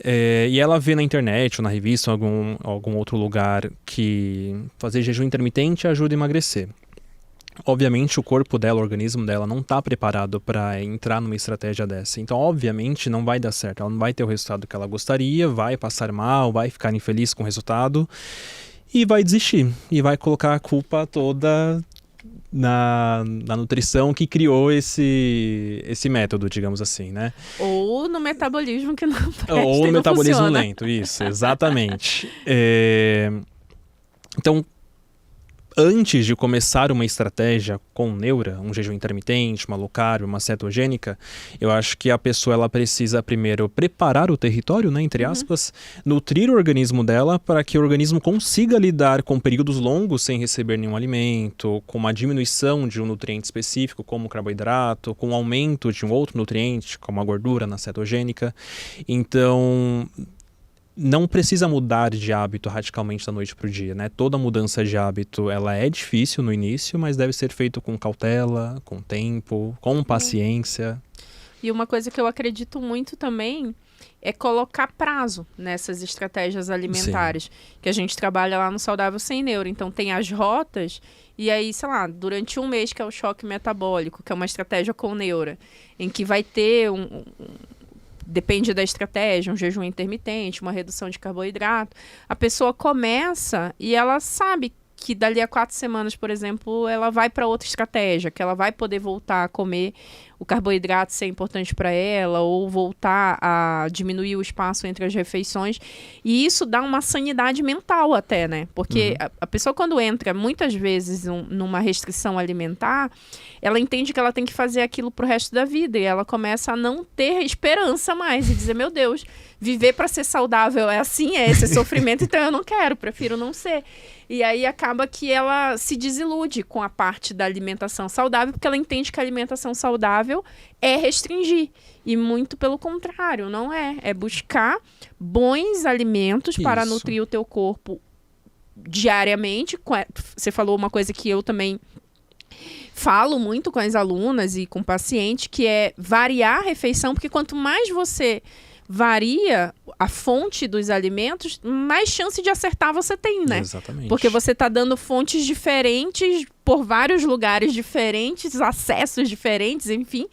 E ela vê na internet ou na revista ou algum outro lugar que fazer jejum intermitente ajuda a emagrecer. Obviamente o corpo dela, o organismo dela não está preparado para entrar numa estratégia dessa. Então, obviamente, não vai dar certo. Ela não vai ter o resultado que ela gostaria, vai passar mal, vai ficar infeliz com o resultado e vai desistir. E vai colocar a culpa toda na nutrição que criou esse método, digamos assim, né? Ou no metabolismo que não presta. Ou no metabolismo funciona. lento, isso, exatamente. Então, antes de começar uma estratégia com neura, um jejum intermitente, uma low carb, uma cetogênica, eu acho que a pessoa ela precisa primeiro preparar o território, né, entre aspas, nutrir o organismo dela para que o organismo consiga lidar com períodos longos sem receber nenhum alimento, com uma diminuição de um nutriente específico, como o carboidrato, com o aumento de um outro nutriente, como a gordura na cetogênica. Então, não precisa mudar de hábito radicalmente da noite para o dia, né? Toda mudança de hábito, ela é difícil no início, mas deve ser feito com cautela, com tempo, com paciência. E uma coisa que eu acredito muito também é colocar prazo nessas estratégias alimentares. Sim. Que a gente trabalha lá no Saudável Sem Neuro. Então, tem as rotas e aí, sei lá, durante um mês que é o choque metabólico, que é uma estratégia com neura, em que vai ter depende da estratégia, um jejum intermitente, uma redução de carboidrato. A pessoa começa e ela sabe que dali a 4 semanas, por exemplo, ela vai para outra estratégia, que ela vai poder voltar a comer o carboidrato ser importante para ela, ou voltar a diminuir o espaço entre as refeições. E isso dá uma sanidade mental até, né? Porque a pessoa, quando entra, muitas vezes, numa restrição alimentar, ela entende que ela tem que fazer aquilo pro resto da vida. E ela começa a não ter esperança mais. E dizer, meu Deus, viver para ser saudável é assim, é esse sofrimento, então eu não quero, prefiro não ser. E aí acaba que ela se desilude com a parte da alimentação saudável, porque ela entende que a alimentação saudável é restringir. E muito pelo contrário, não é. É buscar bons alimentos para nutrir o teu corpo diariamente. Você falou uma coisa que eu também falo muito com as alunas e com o paciente, que é variar a refeição, porque quanto mais você varia a fonte dos alimentos, mais chance de acertar você tem, né? Exatamente. Porque você está dando fontes diferentes por vários lugares diferentes, acessos diferentes, enfim.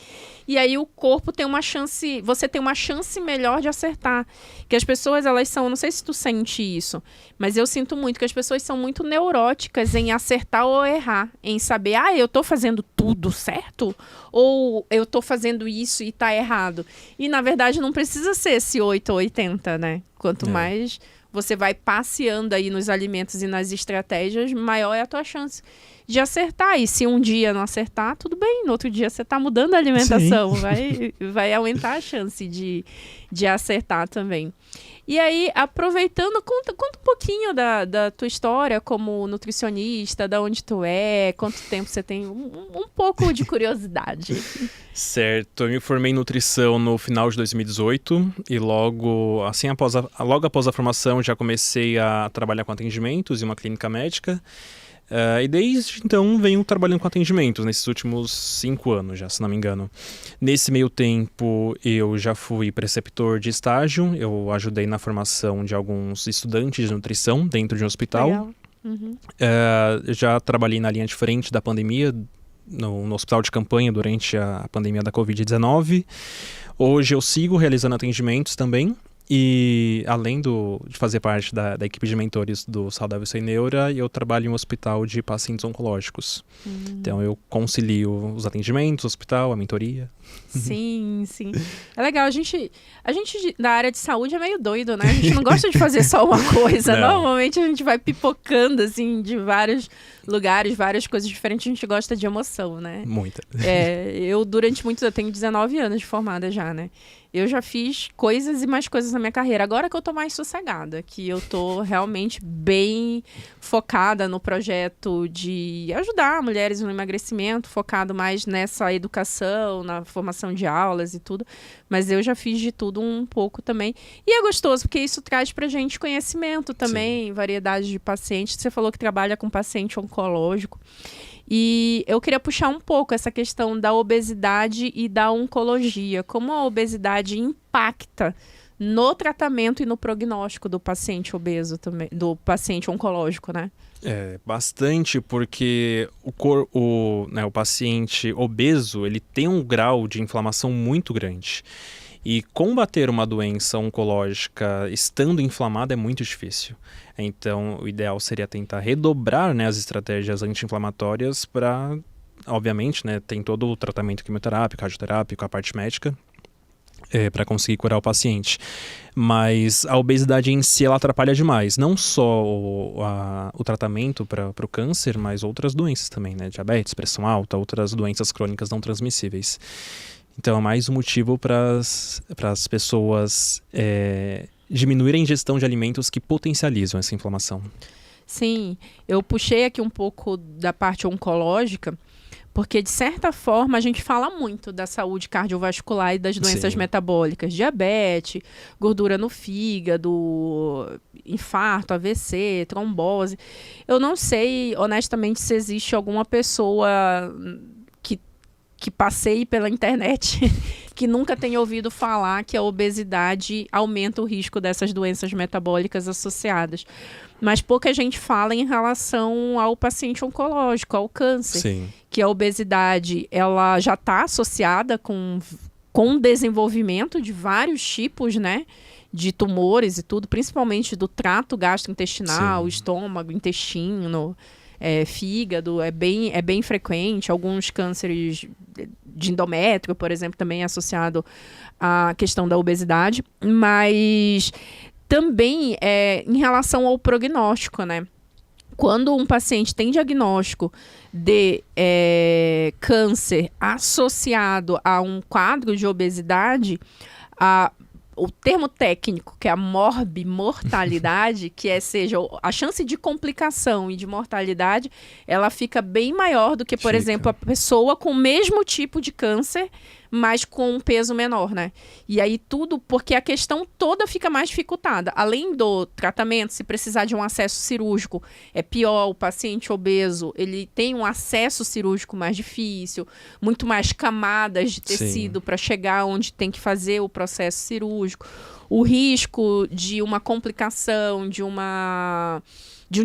E aí o corpo tem uma chance, você tem uma chance melhor de acertar. Que as pessoas, elas são, não sei se tu sente isso, mas eu sinto muito que as pessoas são muito neuróticas em acertar ou errar, em saber, eu tô fazendo tudo certo? Ou eu tô fazendo isso e tá errado? E na verdade não precisa ser esse 8 ou 80, né? Quanto mais você vai passeando aí nos alimentos e nas estratégias, maior é a tua chance de acertar. E se um dia não acertar, tudo bem. No outro dia você está mudando a alimentação. Vai aumentar a chance de acertar também. E aí, aproveitando, conta um pouquinho da tua história como nutricionista, da onde tu é, quanto tempo você tem, um pouco de curiosidade. Certo, eu me formei em nutrição no final de 2018 e logo após a formação já comecei a trabalhar com atendimentos em uma clínica médica. E desde então venho trabalhando com atendimentos nesses últimos 5 anos já, se não me engano. Nesse meio tempo eu já fui preceptor de estágio, eu ajudei na formação de alguns estudantes de nutrição dentro de um hospital. Legal. Uhum. Eu já trabalhei na linha de frente da pandemia, no hospital de campanha durante a pandemia da Covid-19. Hoje eu sigo realizando atendimentos também. E além de fazer parte da equipe de mentores do Saudável Sem Neura, eu trabalho em um hospital de pacientes oncológicos. Então eu concilio os atendimentos, o hospital, a mentoria. Sim, sim. É legal, a gente da área de saúde é meio doido, né? A gente não gosta de fazer só uma coisa. Não. Normalmente a gente vai pipocando, assim, de vários lugares, várias coisas diferentes. A gente gosta de emoção, né? Muita. Eu, durante muito tempo, eu tenho 19 anos de formada já, né? Eu já fiz coisas e mais coisas na minha carreira. Agora que eu tô mais sossegada, que eu tô realmente bem focada no projeto de ajudar mulheres no emagrecimento, focado mais nessa educação, na formação de aulas e tudo. Mas eu já fiz de tudo um pouco também. E é gostoso, porque isso traz pra gente conhecimento também, Sim. variedade de pacientes. Você falou que trabalha com paciente oncológico. E eu queria puxar um pouco essa questão da obesidade e da oncologia. Como a obesidade impacta no tratamento e no prognóstico do paciente obeso também, do paciente oncológico, né? Bastante, porque o paciente obeso, ele tem um grau de inflamação muito grande. E combater uma doença oncológica estando inflamada é muito difícil. Então, o ideal seria tentar redobrar, né, as estratégias anti-inflamatórias para, obviamente, né, tem todo o tratamento quimioterápico, radioterápico, a parte médica, para conseguir curar o paciente. Mas a obesidade em si, ela atrapalha demais. Não só o tratamento para o câncer, mas outras doenças também, né? Diabetes, pressão alta, outras doenças crônicas não transmissíveis. Então é mais um motivo para as pessoas diminuírem a ingestão de alimentos que potencializam essa inflamação. Sim, eu puxei aqui um pouco da parte oncológica, porque de certa forma a gente fala muito da saúde cardiovascular e das doenças Sim. metabólicas, diabetes, gordura no fígado, infarto, AVC, trombose. Eu não sei, honestamente, se existe alguma pessoa que passeie pela internet que nunca tenha ouvido falar que a obesidade aumenta o risco dessas doenças metabólicas associadas. Mas pouca gente fala em relação ao paciente oncológico, ao câncer. Sim. Que a obesidade ela já está associada com o desenvolvimento de vários tipos, né, de tumores e tudo, principalmente do trato gastrointestinal, Sim. estômago, intestino, fígado, é bem frequente. Alguns cânceres de endométrio, por exemplo, também é associado à questão da obesidade, mas também em relação ao prognóstico, né? Quando um paciente tem diagnóstico de câncer associado a um quadro de obesidade, o termo técnico, que é a morbimortalidade, que seja a chance de complicação e de mortalidade, ela fica bem maior do que, por exemplo, a pessoa com o mesmo tipo de câncer, mas com um peso menor, né? E aí tudo, porque a questão toda fica mais dificultada. Além do tratamento, se precisar de um acesso cirúrgico, é pior. O paciente obeso, ele tem um acesso cirúrgico mais difícil, muito mais camadas de tecido para chegar onde tem que fazer o processo cirúrgico. O risco de uma complicação, de um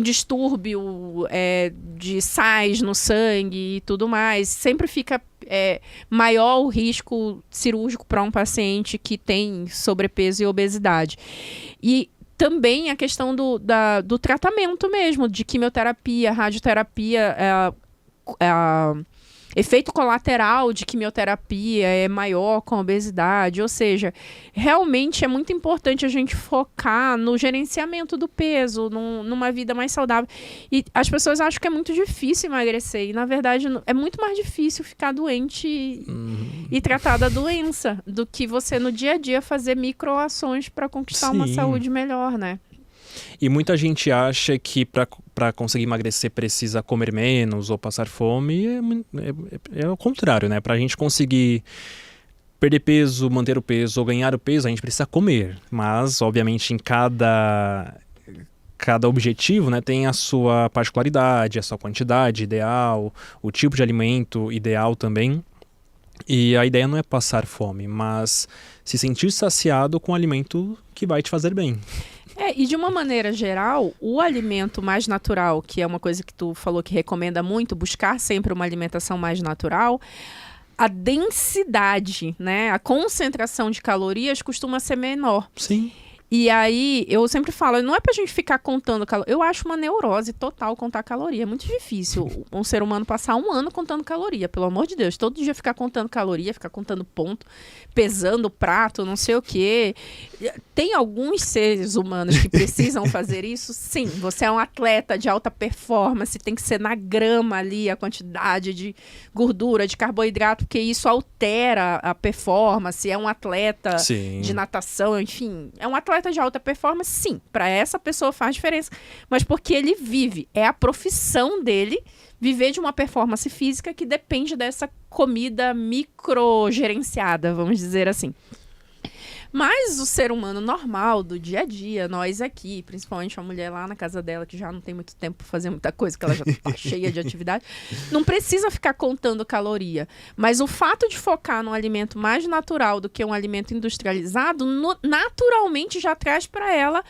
distúrbio de sais no sangue e tudo mais, sempre fica maior o risco cirúrgico para um paciente que tem sobrepeso e obesidade. E também a questão do tratamento mesmo, de quimioterapia, radioterapia, efeito colateral de quimioterapia é maior com a obesidade, ou seja, realmente é muito importante a gente focar no gerenciamento do peso, numa vida mais saudável. E as pessoas acham que é muito difícil emagrecer, e na verdade é muito mais difícil ficar doente e tratar da doença do que você no dia a dia fazer microações para conquistar uma saúde melhor, né? E muita gente acha que para conseguir emagrecer precisa comer menos ou passar fome. É o contrário, né? Para a gente conseguir perder peso, manter o peso ou ganhar o peso, a gente precisa comer. Mas, obviamente, em cada objetivo, né, tem a sua particularidade, a sua quantidade ideal, o tipo de alimento ideal também. E a ideia não é passar fome, mas se sentir saciado com o alimento que vai te fazer bem. E de uma maneira geral, o alimento mais natural, que é uma coisa que tu falou que recomenda muito, buscar sempre uma alimentação mais natural, a densidade, né, a concentração de calorias costuma ser menor. Sim. E aí, eu sempre falo, não é pra gente ficar contando caloria. Eu acho uma neurose total contar caloria. É muito difícil um ser humano passar um ano contando caloria, pelo amor de Deus. Todo dia ficar contando caloria, ficar contando ponto, pesando o prato, não sei o quê. Tem alguns seres humanos que precisam fazer isso? Sim. Você é um atleta de alta performance, tem que ser na grama ali a quantidade de gordura, de carboidrato, porque isso altera a performance. É um atleta de natação, enfim. É um atleta de alta performance, sim, para essa pessoa faz diferença, mas porque ele vive, é a profissão dele viver de uma performance física que depende dessa comida microgerenciada, vamos dizer assim. Mas o ser humano normal, do dia a dia, nós aqui, principalmente a mulher lá na casa dela, que já não tem muito tempo para fazer muita coisa, que ela já tá cheia de atividade, não precisa ficar contando caloria. Mas o fato de focar num alimento mais natural do que um alimento industrializado, naturalmente já traz para ela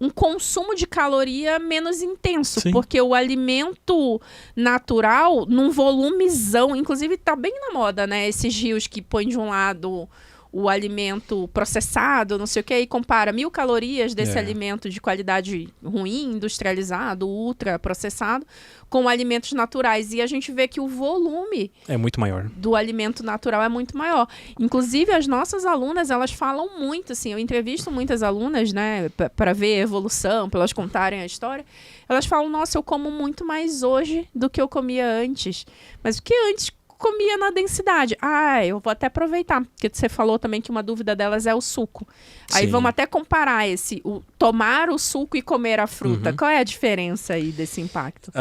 um consumo de caloria menos intenso. Sim. Porque o alimento natural, num volumezão, inclusive tá bem na moda, né? Esses rios que põem de um lado o alimento processado, não sei o que, e compara 1.000 calorias desse alimento de qualidade ruim, industrializado, ultra processado, com alimentos naturais. E a gente vê que o volume é muito maior. Do alimento natural é muito maior. Inclusive, as nossas alunas, elas falam muito, assim, eu entrevisto muitas alunas, né, para ver a evolução, para elas contarem a história. Elas falam, nossa, eu como muito mais hoje do que eu comia antes. Mas o que antes comia na densidade? Eu vou até aproveitar, porque você falou também que uma dúvida delas é o suco. Aí vamos até comparar tomar o suco e comer a fruta. Qual é a diferença aí desse impacto?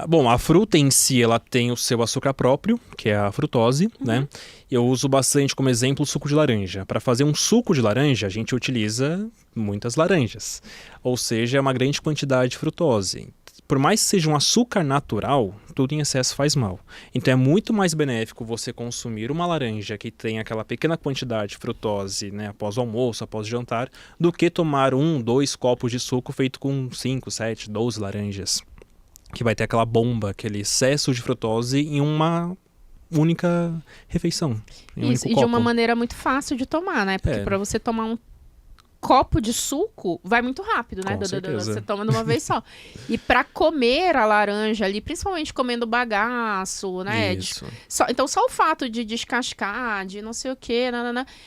Bom, a fruta em si, ela tem o seu açúcar próprio, que é a frutose, né? Eu uso bastante como exemplo o suco de laranja. Para fazer um suco de laranja, a gente utiliza muitas laranjas. Ou seja, é uma grande quantidade de frutose. Por mais que seja um açúcar natural, tudo em excesso faz mal. Então é muito mais benéfico você consumir uma laranja que tem aquela pequena quantidade de frutose, né, após o almoço, após o jantar, do que tomar 1, 2 copos de suco feito com 5, 7, 12 laranjas. Que vai ter aquela bomba, aquele excesso de frutose em uma única refeição. Isso, e de uma maneira muito fácil de tomar, né? Porque para você tomar um copo de suco vai muito rápido, né? Você toma de uma vez só. E para comer a laranja ali, principalmente comendo bagaço, né? Isso. Então só o fato de descascar, de não sei o quê,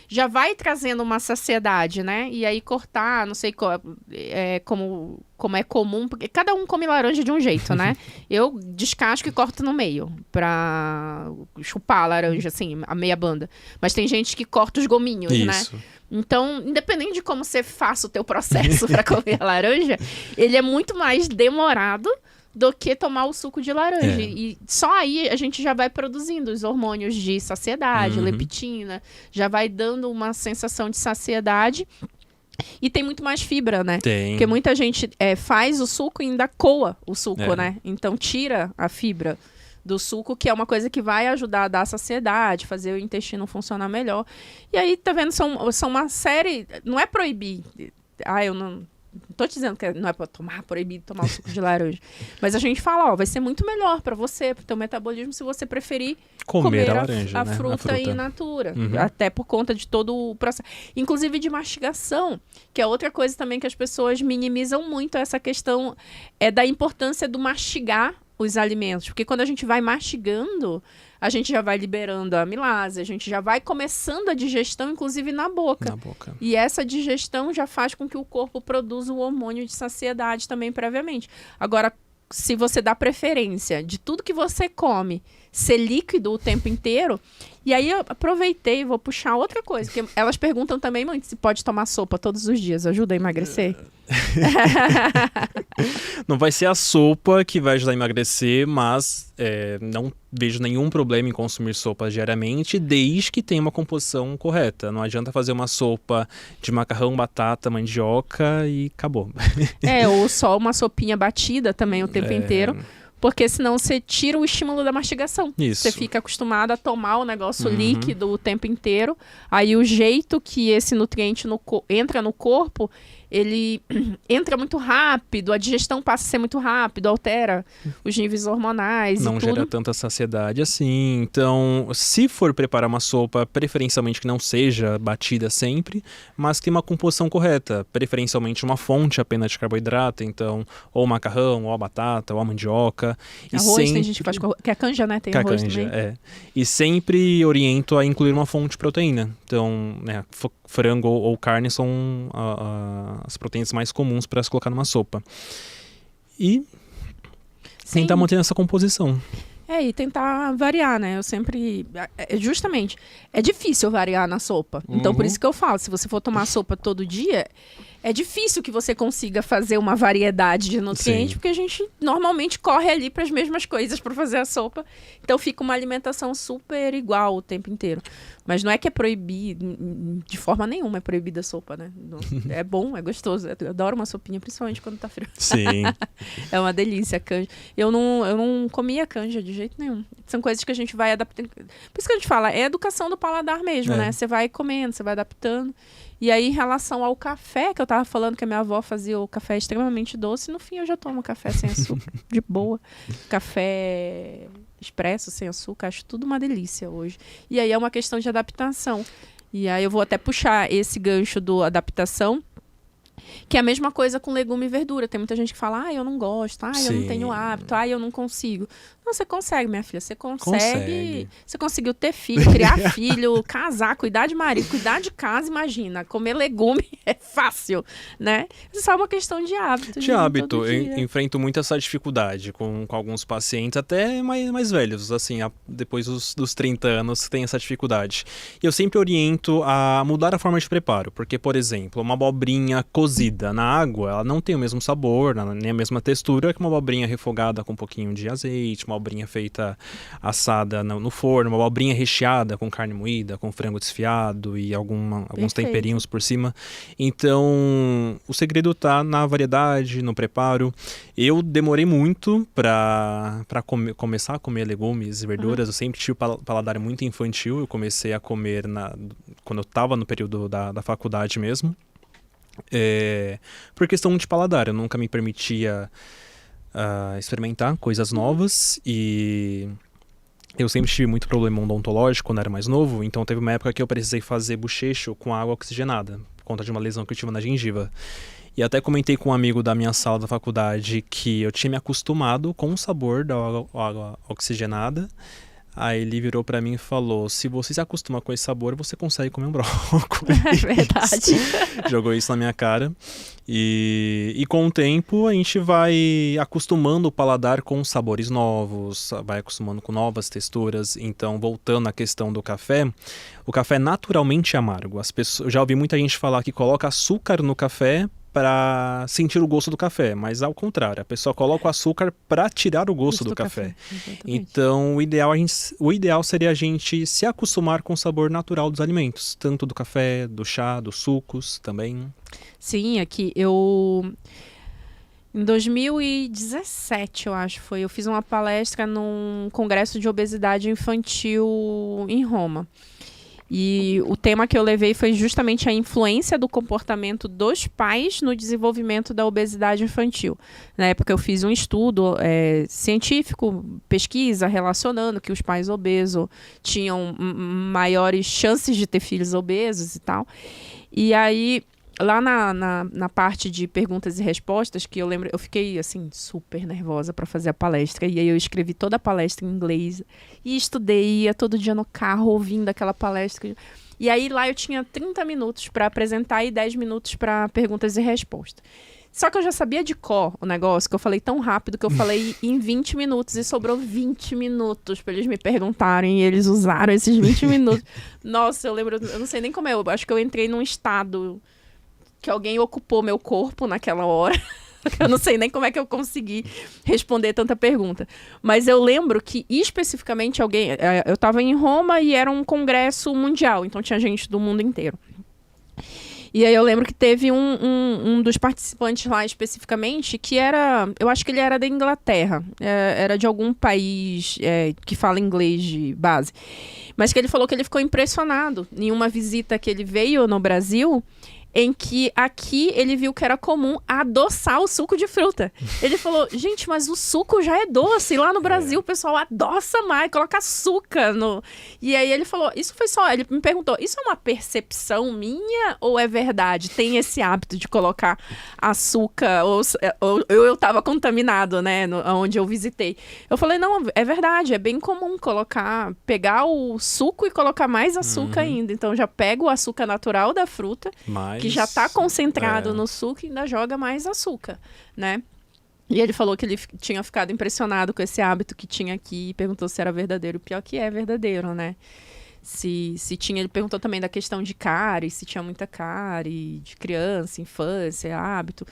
já vai trazendo uma saciedade, né? E aí cortar, não sei como é comum, porque cada um come laranja de um jeito, né? Eu descasco e corto no meio pra chupar a laranja, assim, a meia banda. Mas tem gente que corta os gominhos, Isso. né? Então, independente de como você faça o teu processo para comer a laranja, ele é muito mais demorado do que tomar o suco de laranja. E só aí a gente já vai produzindo os hormônios de saciedade, leptina, já vai dando uma sensação de saciedade. E tem muito mais fibra, né? Tem. Porque muita gente faz o suco e ainda coa o suco, né? Então tira a fibra do suco, que é uma coisa que vai ajudar a dar saciedade, fazer o intestino funcionar melhor. E aí, tá vendo, são uma série... Não é proibir. Eu não tô te dizendo que não é pra proibido tomar o suco de laranja. Mas a gente fala, vai ser muito melhor pra você, pro teu metabolismo, se você preferir comer a laranja, a fruta in natura. Até por conta de todo o processo. Inclusive de mastigação, que é outra coisa também que as pessoas minimizam muito, essa questão da importância do mastigar os alimentos, porque quando a gente vai mastigando, a gente já vai liberando a amilase, a gente já vai começando a digestão, inclusive na boca. E essa digestão já faz com que o corpo produza o hormônio de saciedade também previamente. Agora, se você dá preferência de tudo que você come ser líquido o tempo inteiro, e aí eu aproveitei e vou puxar outra coisa, porque elas perguntam também muito se pode tomar sopa todos os dias, ajuda a emagrecer? Não vai ser a sopa que vai ajudar a emagrecer, mas não vejo nenhum problema em consumir sopa diariamente, desde que tenha uma composição correta. Não adianta fazer uma sopa de macarrão, batata, mandioca e acabou. Ou só uma sopinha batida também o tempo inteiro. Porque senão você tira o estímulo da mastigação. Isso. Você fica acostumado a tomar o negócio líquido o tempo inteiro. Aí o jeito que esse nutriente entra no corpo ele entra muito rápido, a digestão passa a ser muito rápido, altera os níveis hormonais Não e tudo. gera tanta saciedade assim. Então, se for preparar uma sopa, preferencialmente que não seja batida sempre, mas que tenha uma composição correta. Preferencialmente uma fonte apenas de carboidrato, então, ou o macarrão, ou a batata, ou a mandioca. E Arroz, sempre... tem gente que faz que a canja, né? Tem Que a arroz canja, também. é. E sempre oriento a incluir uma fonte de proteína. Então, né, frango ou carne são as proteínas mais comuns para se colocar numa sopa. E tentar manter essa composição. E tentar variar, né? Eu sempre... Justamente, é difícil variar na sopa. Então, por isso que eu falo, se você for tomar sopa todo dia, é difícil que você consiga fazer uma variedade de nutrientes, porque a gente normalmente corre ali para as mesmas coisas para fazer a sopa. Então, fica uma alimentação super igual o tempo inteiro. Mas não é que é proibido, de forma nenhuma é proibida a sopa, né? É bom, é gostoso. Eu adoro uma sopinha, principalmente quando tá frio. Sim. É uma delícia a canja. Eu não comia canja de jeito nenhum. São coisas que a gente vai adaptando. Por isso que a gente fala, é educação do paladar mesmo, né? Você vai comendo, você vai adaptando. E aí, em relação ao café, que eu tava falando que a minha avó fazia o café extremamente doce, no fim eu já tomo café sem açúcar, de boa. Café expresso, sem açúcar, acho tudo uma delícia hoje. E aí é uma questão de adaptação. E aí eu vou até puxar esse gancho do adaptação, que é a mesma coisa com legume e verdura. Tem muita gente que fala, eu não gosto, eu não tenho hábito, eu não consigo. Não, você consegue, minha filha, você consegue. Você conseguiu ter filho, criar filho, casar, cuidar de marido, cuidar de casa, imagina. Comer legume é fácil, né? Isso é só uma questão de hábito. De hábito, eu enfrento muito essa dificuldade com alguns pacientes, até mais velhos, assim, depois dos 30 anos, tem essa dificuldade. E eu sempre oriento a mudar a forma de preparo, porque, por exemplo, uma abobrinha cozida na água, ela não tem o mesmo sabor, nem a mesma textura que uma abobrinha refogada com um pouquinho de azeite, uma abobrinha feita assada no forno, uma abobrinha recheada com carne moída, com frango desfiado e alguns temperinhos por cima. Então, o segredo tá na variedade, no preparo. Eu demorei muito para começar a comer legumes e verduras. Eu sempre tive paladar muito infantil. Eu comecei a comer quando eu estava no período da faculdade mesmo. Por questão de paladar, eu nunca me permitia experimentar coisas novas e eu sempre tive muito problema odontológico quando era mais novo, então teve uma época que eu precisei fazer bochecho com água oxigenada, por conta de uma lesão que eu tive na gengiva. E até comentei com um amigo da minha sala da faculdade que eu tinha me acostumado com o sabor da água oxigenada. Aí ele virou pra mim e falou, se você se acostuma com esse sabor, você consegue comer um brócolis. É verdade. Jogou isso na minha cara. E com o tempo a gente vai acostumando o paladar com sabores novos, vai acostumando com novas texturas. Então, voltando à questão do café, o café é naturalmente amargo. Eu já ouvi muita gente falar que coloca açúcar no café para sentir o gosto do café, mas ao contrário, a pessoa coloca o açúcar para tirar o gosto do café. Então, o ideal seria a gente se acostumar com o sabor natural dos alimentos, tanto do café, do chá, dos sucos também. Sim, aqui em 2017, eu acho, eu fiz uma palestra num congresso de obesidade infantil em Roma. E o tema que eu levei foi justamente a influência do comportamento dos pais no desenvolvimento da obesidade infantil. Na época eu fiz um estudo científico, pesquisa, relacionando que os pais obesos tinham maiores chances de ter filhos obesos e tal. E aí, lá na parte de perguntas e respostas, que eu lembro, eu fiquei assim super nervosa para fazer a palestra, e aí eu escrevi toda a palestra em inglês e estudei, ia todo dia no carro ouvindo aquela palestra. E aí lá eu tinha 30 minutos para apresentar e 10 minutos para perguntas e respostas. Só que eu já sabia de cor o negócio, que eu falei tão rápido que eu falei em 20 minutos e sobrou 20 minutos para eles me perguntarem, e eles usaram esses 20 minutos. Nossa, eu não sei nem como eu acho que eu entrei num estado que alguém ocupou meu corpo naquela hora. Eu não sei nem como é que eu consegui responder tanta pergunta. Mas eu lembro que, especificamente, eu estava em Roma e era um congresso mundial, então tinha gente do mundo inteiro. E aí eu lembro que teve um dos participantes lá, especificamente, que eu acho que ele era da Inglaterra, era de algum país que fala inglês de base. Mas que ele falou que ele ficou impressionado em uma visita que ele veio no Brasil. em que aqui ele viu que era comum adoçar o suco de fruta. Ele falou, gente, mas o suco já é doce. E lá no Brasil o pessoal adoça mais, coloca açúcar no... E aí ele falou, ele me perguntou, isso é uma percepção minha ou é verdade? Tem esse hábito de colocar açúcar ou eu tava contaminado, né, onde eu visitei. Eu falei, não, é verdade, é bem comum pegar o suco e colocar mais açúcar ainda. Então já pega o açúcar natural da fruta, que já está concentrado no suco e ainda joga mais açúcar, né? E ele falou que ele tinha ficado impressionado com esse hábito que tinha aqui e perguntou se era verdadeiro. O pior que é verdadeiro, né? Se tinha, ele perguntou também da questão de cárie, se tinha muita cárie, de criança, infância, hábito.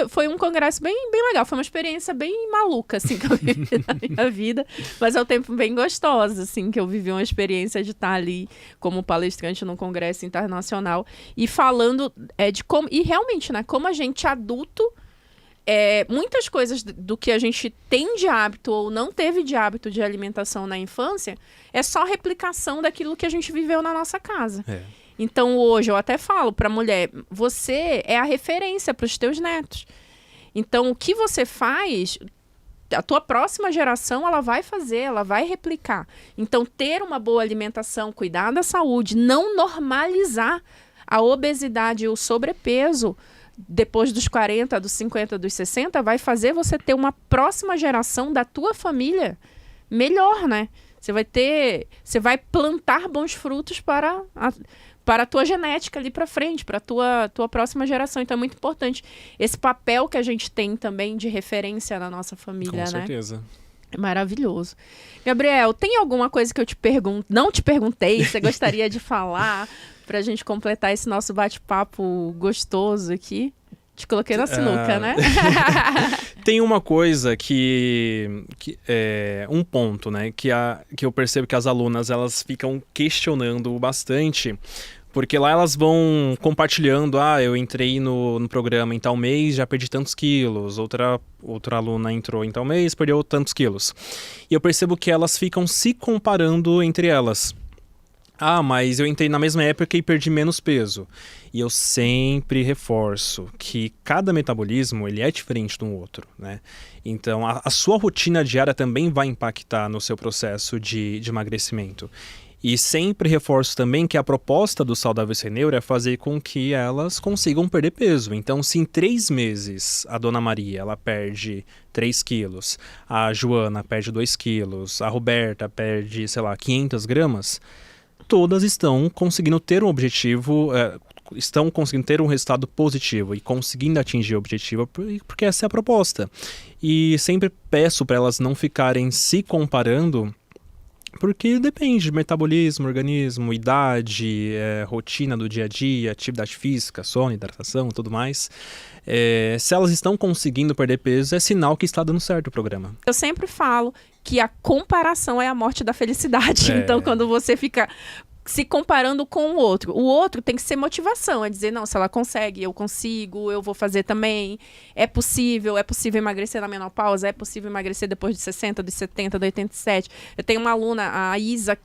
Foi um congresso bem legal, foi uma experiência bem maluca, assim, que eu vivi na minha vida, mas ao tempo bem gostosa, assim, que eu vivi uma experiência de estar ali como palestrante num congresso internacional e falando de como, e realmente, né, como a gente adulto, muitas coisas do que a gente tem de hábito ou não teve de hábito de alimentação na infância é só replicação daquilo que a gente viveu na nossa casa. Então hoje eu até falo para a mulher, você é a referência para os teus netos. Então o que você faz, a tua próxima geração ela vai fazer, ela vai replicar. Então ter uma boa alimentação, cuidar da saúde, não normalizar a obesidade e o sobrepeso depois dos 40, dos 50, dos 60, vai fazer você ter uma próxima geração da tua família melhor, né? Você vai plantar bons frutos para a tua genética ali para frente, para a tua próxima geração. Então é muito importante esse papel que a gente tem também de referência na nossa família, né? Com certeza. É maravilhoso. Gabriel, tem alguma coisa que eu não te perguntei, você gostaria de falar para a gente completar esse nosso bate-papo gostoso aqui? Te coloquei na sinuca, né? Tem uma coisa que é um ponto, né? Que eu percebo que as alunas elas ficam questionando bastante, porque lá elas vão compartilhando, eu entrei no programa em tal mês, já perdi tantos quilos, outra aluna entrou em tal mês, perdeu tantos quilos. E eu percebo que elas ficam se comparando entre elas. Mas eu entrei na mesma época e perdi menos peso. E eu sempre reforço que cada metabolismo ele é diferente de um outro, né? Então, a sua rotina diária também vai impactar no seu processo de emagrecimento. E sempre reforço também que a proposta do Saudável Sem Neuro é fazer com que elas consigam perder peso. Então, se em 3 meses a Dona Maria ela perde 3 quilos, a Joana perde 2 quilos, a Roberta perde, 500 gramas... todas estão conseguindo ter um objetivo, estão conseguindo ter um resultado positivo e conseguindo atingir o objetivo, porque essa é a proposta. E sempre peço para elas não ficarem se comparando, porque depende de metabolismo, organismo, idade, rotina do dia a dia, atividade física, sono, hidratação, tudo mais. Se elas estão conseguindo perder peso, é sinal que está dando certo o programa. Eu sempre falo que a comparação é a morte da felicidade. Então, quando você fica se comparando com o outro tem que ser motivação, é dizer, não, se ela consegue, eu consigo, eu vou fazer também, é possível emagrecer na menopausa, é possível emagrecer depois de 60, dos 70, de 87. Eu tenho uma aluna, a Isa,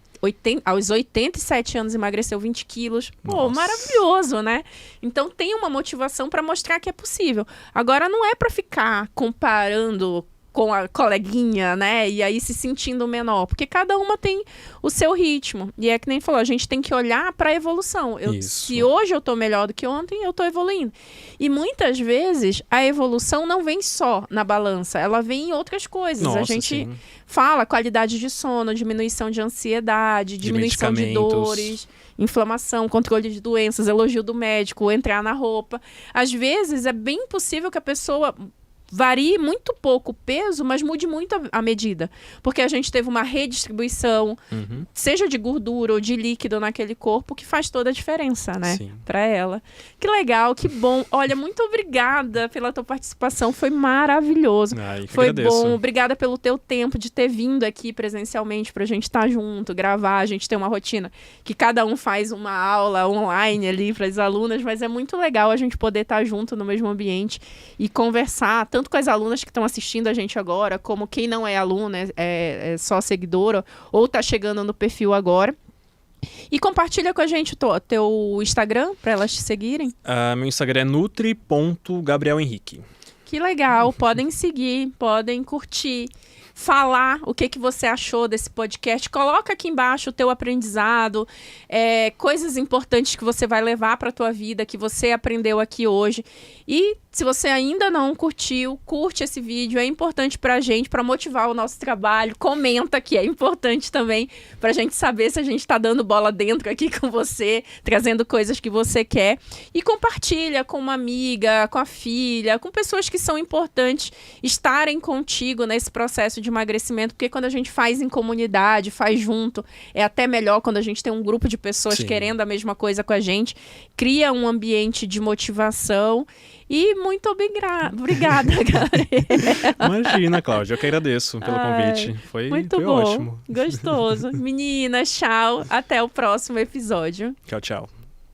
aos 87 anos emagreceu 20 quilos. Pô, maravilhoso, né? Então tem uma motivação para mostrar que é possível. Agora não é para ficar comparando com a coleguinha, né? E aí se sentindo menor. Porque cada uma tem o seu ritmo. E é que nem falou, a gente tem que olhar para a evolução. Se hoje eu tô melhor do que ontem, eu tô evoluindo. E muitas vezes a evolução não vem só na balança, ela vem em outras coisas. A gente fala qualidade de sono, diminuição de ansiedade, diminuição de dores, inflamação, controle de doenças, elogio do médico, entrar na roupa. Às vezes é bem possível que a pessoa varie muito pouco o peso, mas mude muito a medida. Porque a gente teve uma redistribuição, seja de gordura ou de líquido naquele corpo, que faz toda a diferença, né? Para ela. Que legal, que bom. Olha, muito obrigada pela tua participação. Foi maravilhoso. Foi bom. Obrigada pelo teu tempo de ter vindo aqui presencialmente pra gente estar junto, gravar. A gente tem uma rotina que cada um faz uma aula online ali para as alunas, mas é muito legal a gente poder estar junto no mesmo ambiente e conversar, tanto com as alunas que estão assistindo a gente agora, como quem não é aluna, é só seguidora, ou está chegando no perfil agora. E compartilha com a gente o teu Instagram, para elas te seguirem. Meu Instagram é nutri.gabrielenrique. Que legal, podem seguir, podem curtir, falar o que você achou desse podcast. Coloca aqui embaixo o teu aprendizado, coisas importantes que você vai levar para a tua vida, que você aprendeu aqui hoje. E se você ainda não curtiu, curte esse vídeo, é importante pra gente, para motivar o nosso trabalho. Comenta, que é importante também, pra gente saber se a gente tá dando bola dentro aqui com você, trazendo coisas que você quer. E compartilha com uma amiga, com a filha, com pessoas que são importantes estarem contigo nesse processo de emagrecimento, porque quando a gente faz em comunidade, faz junto, é até melhor quando a gente tem um grupo de pessoas Sim. querendo a mesma coisa com a gente, cria um ambiente de motivação. E muito obrigada, Gabriela. Imagina, Cláudia, eu que agradeço pelo convite. Foi bom, ótimo. Gostoso. Meninas, tchau. Até o próximo episódio. Tchau, tchau.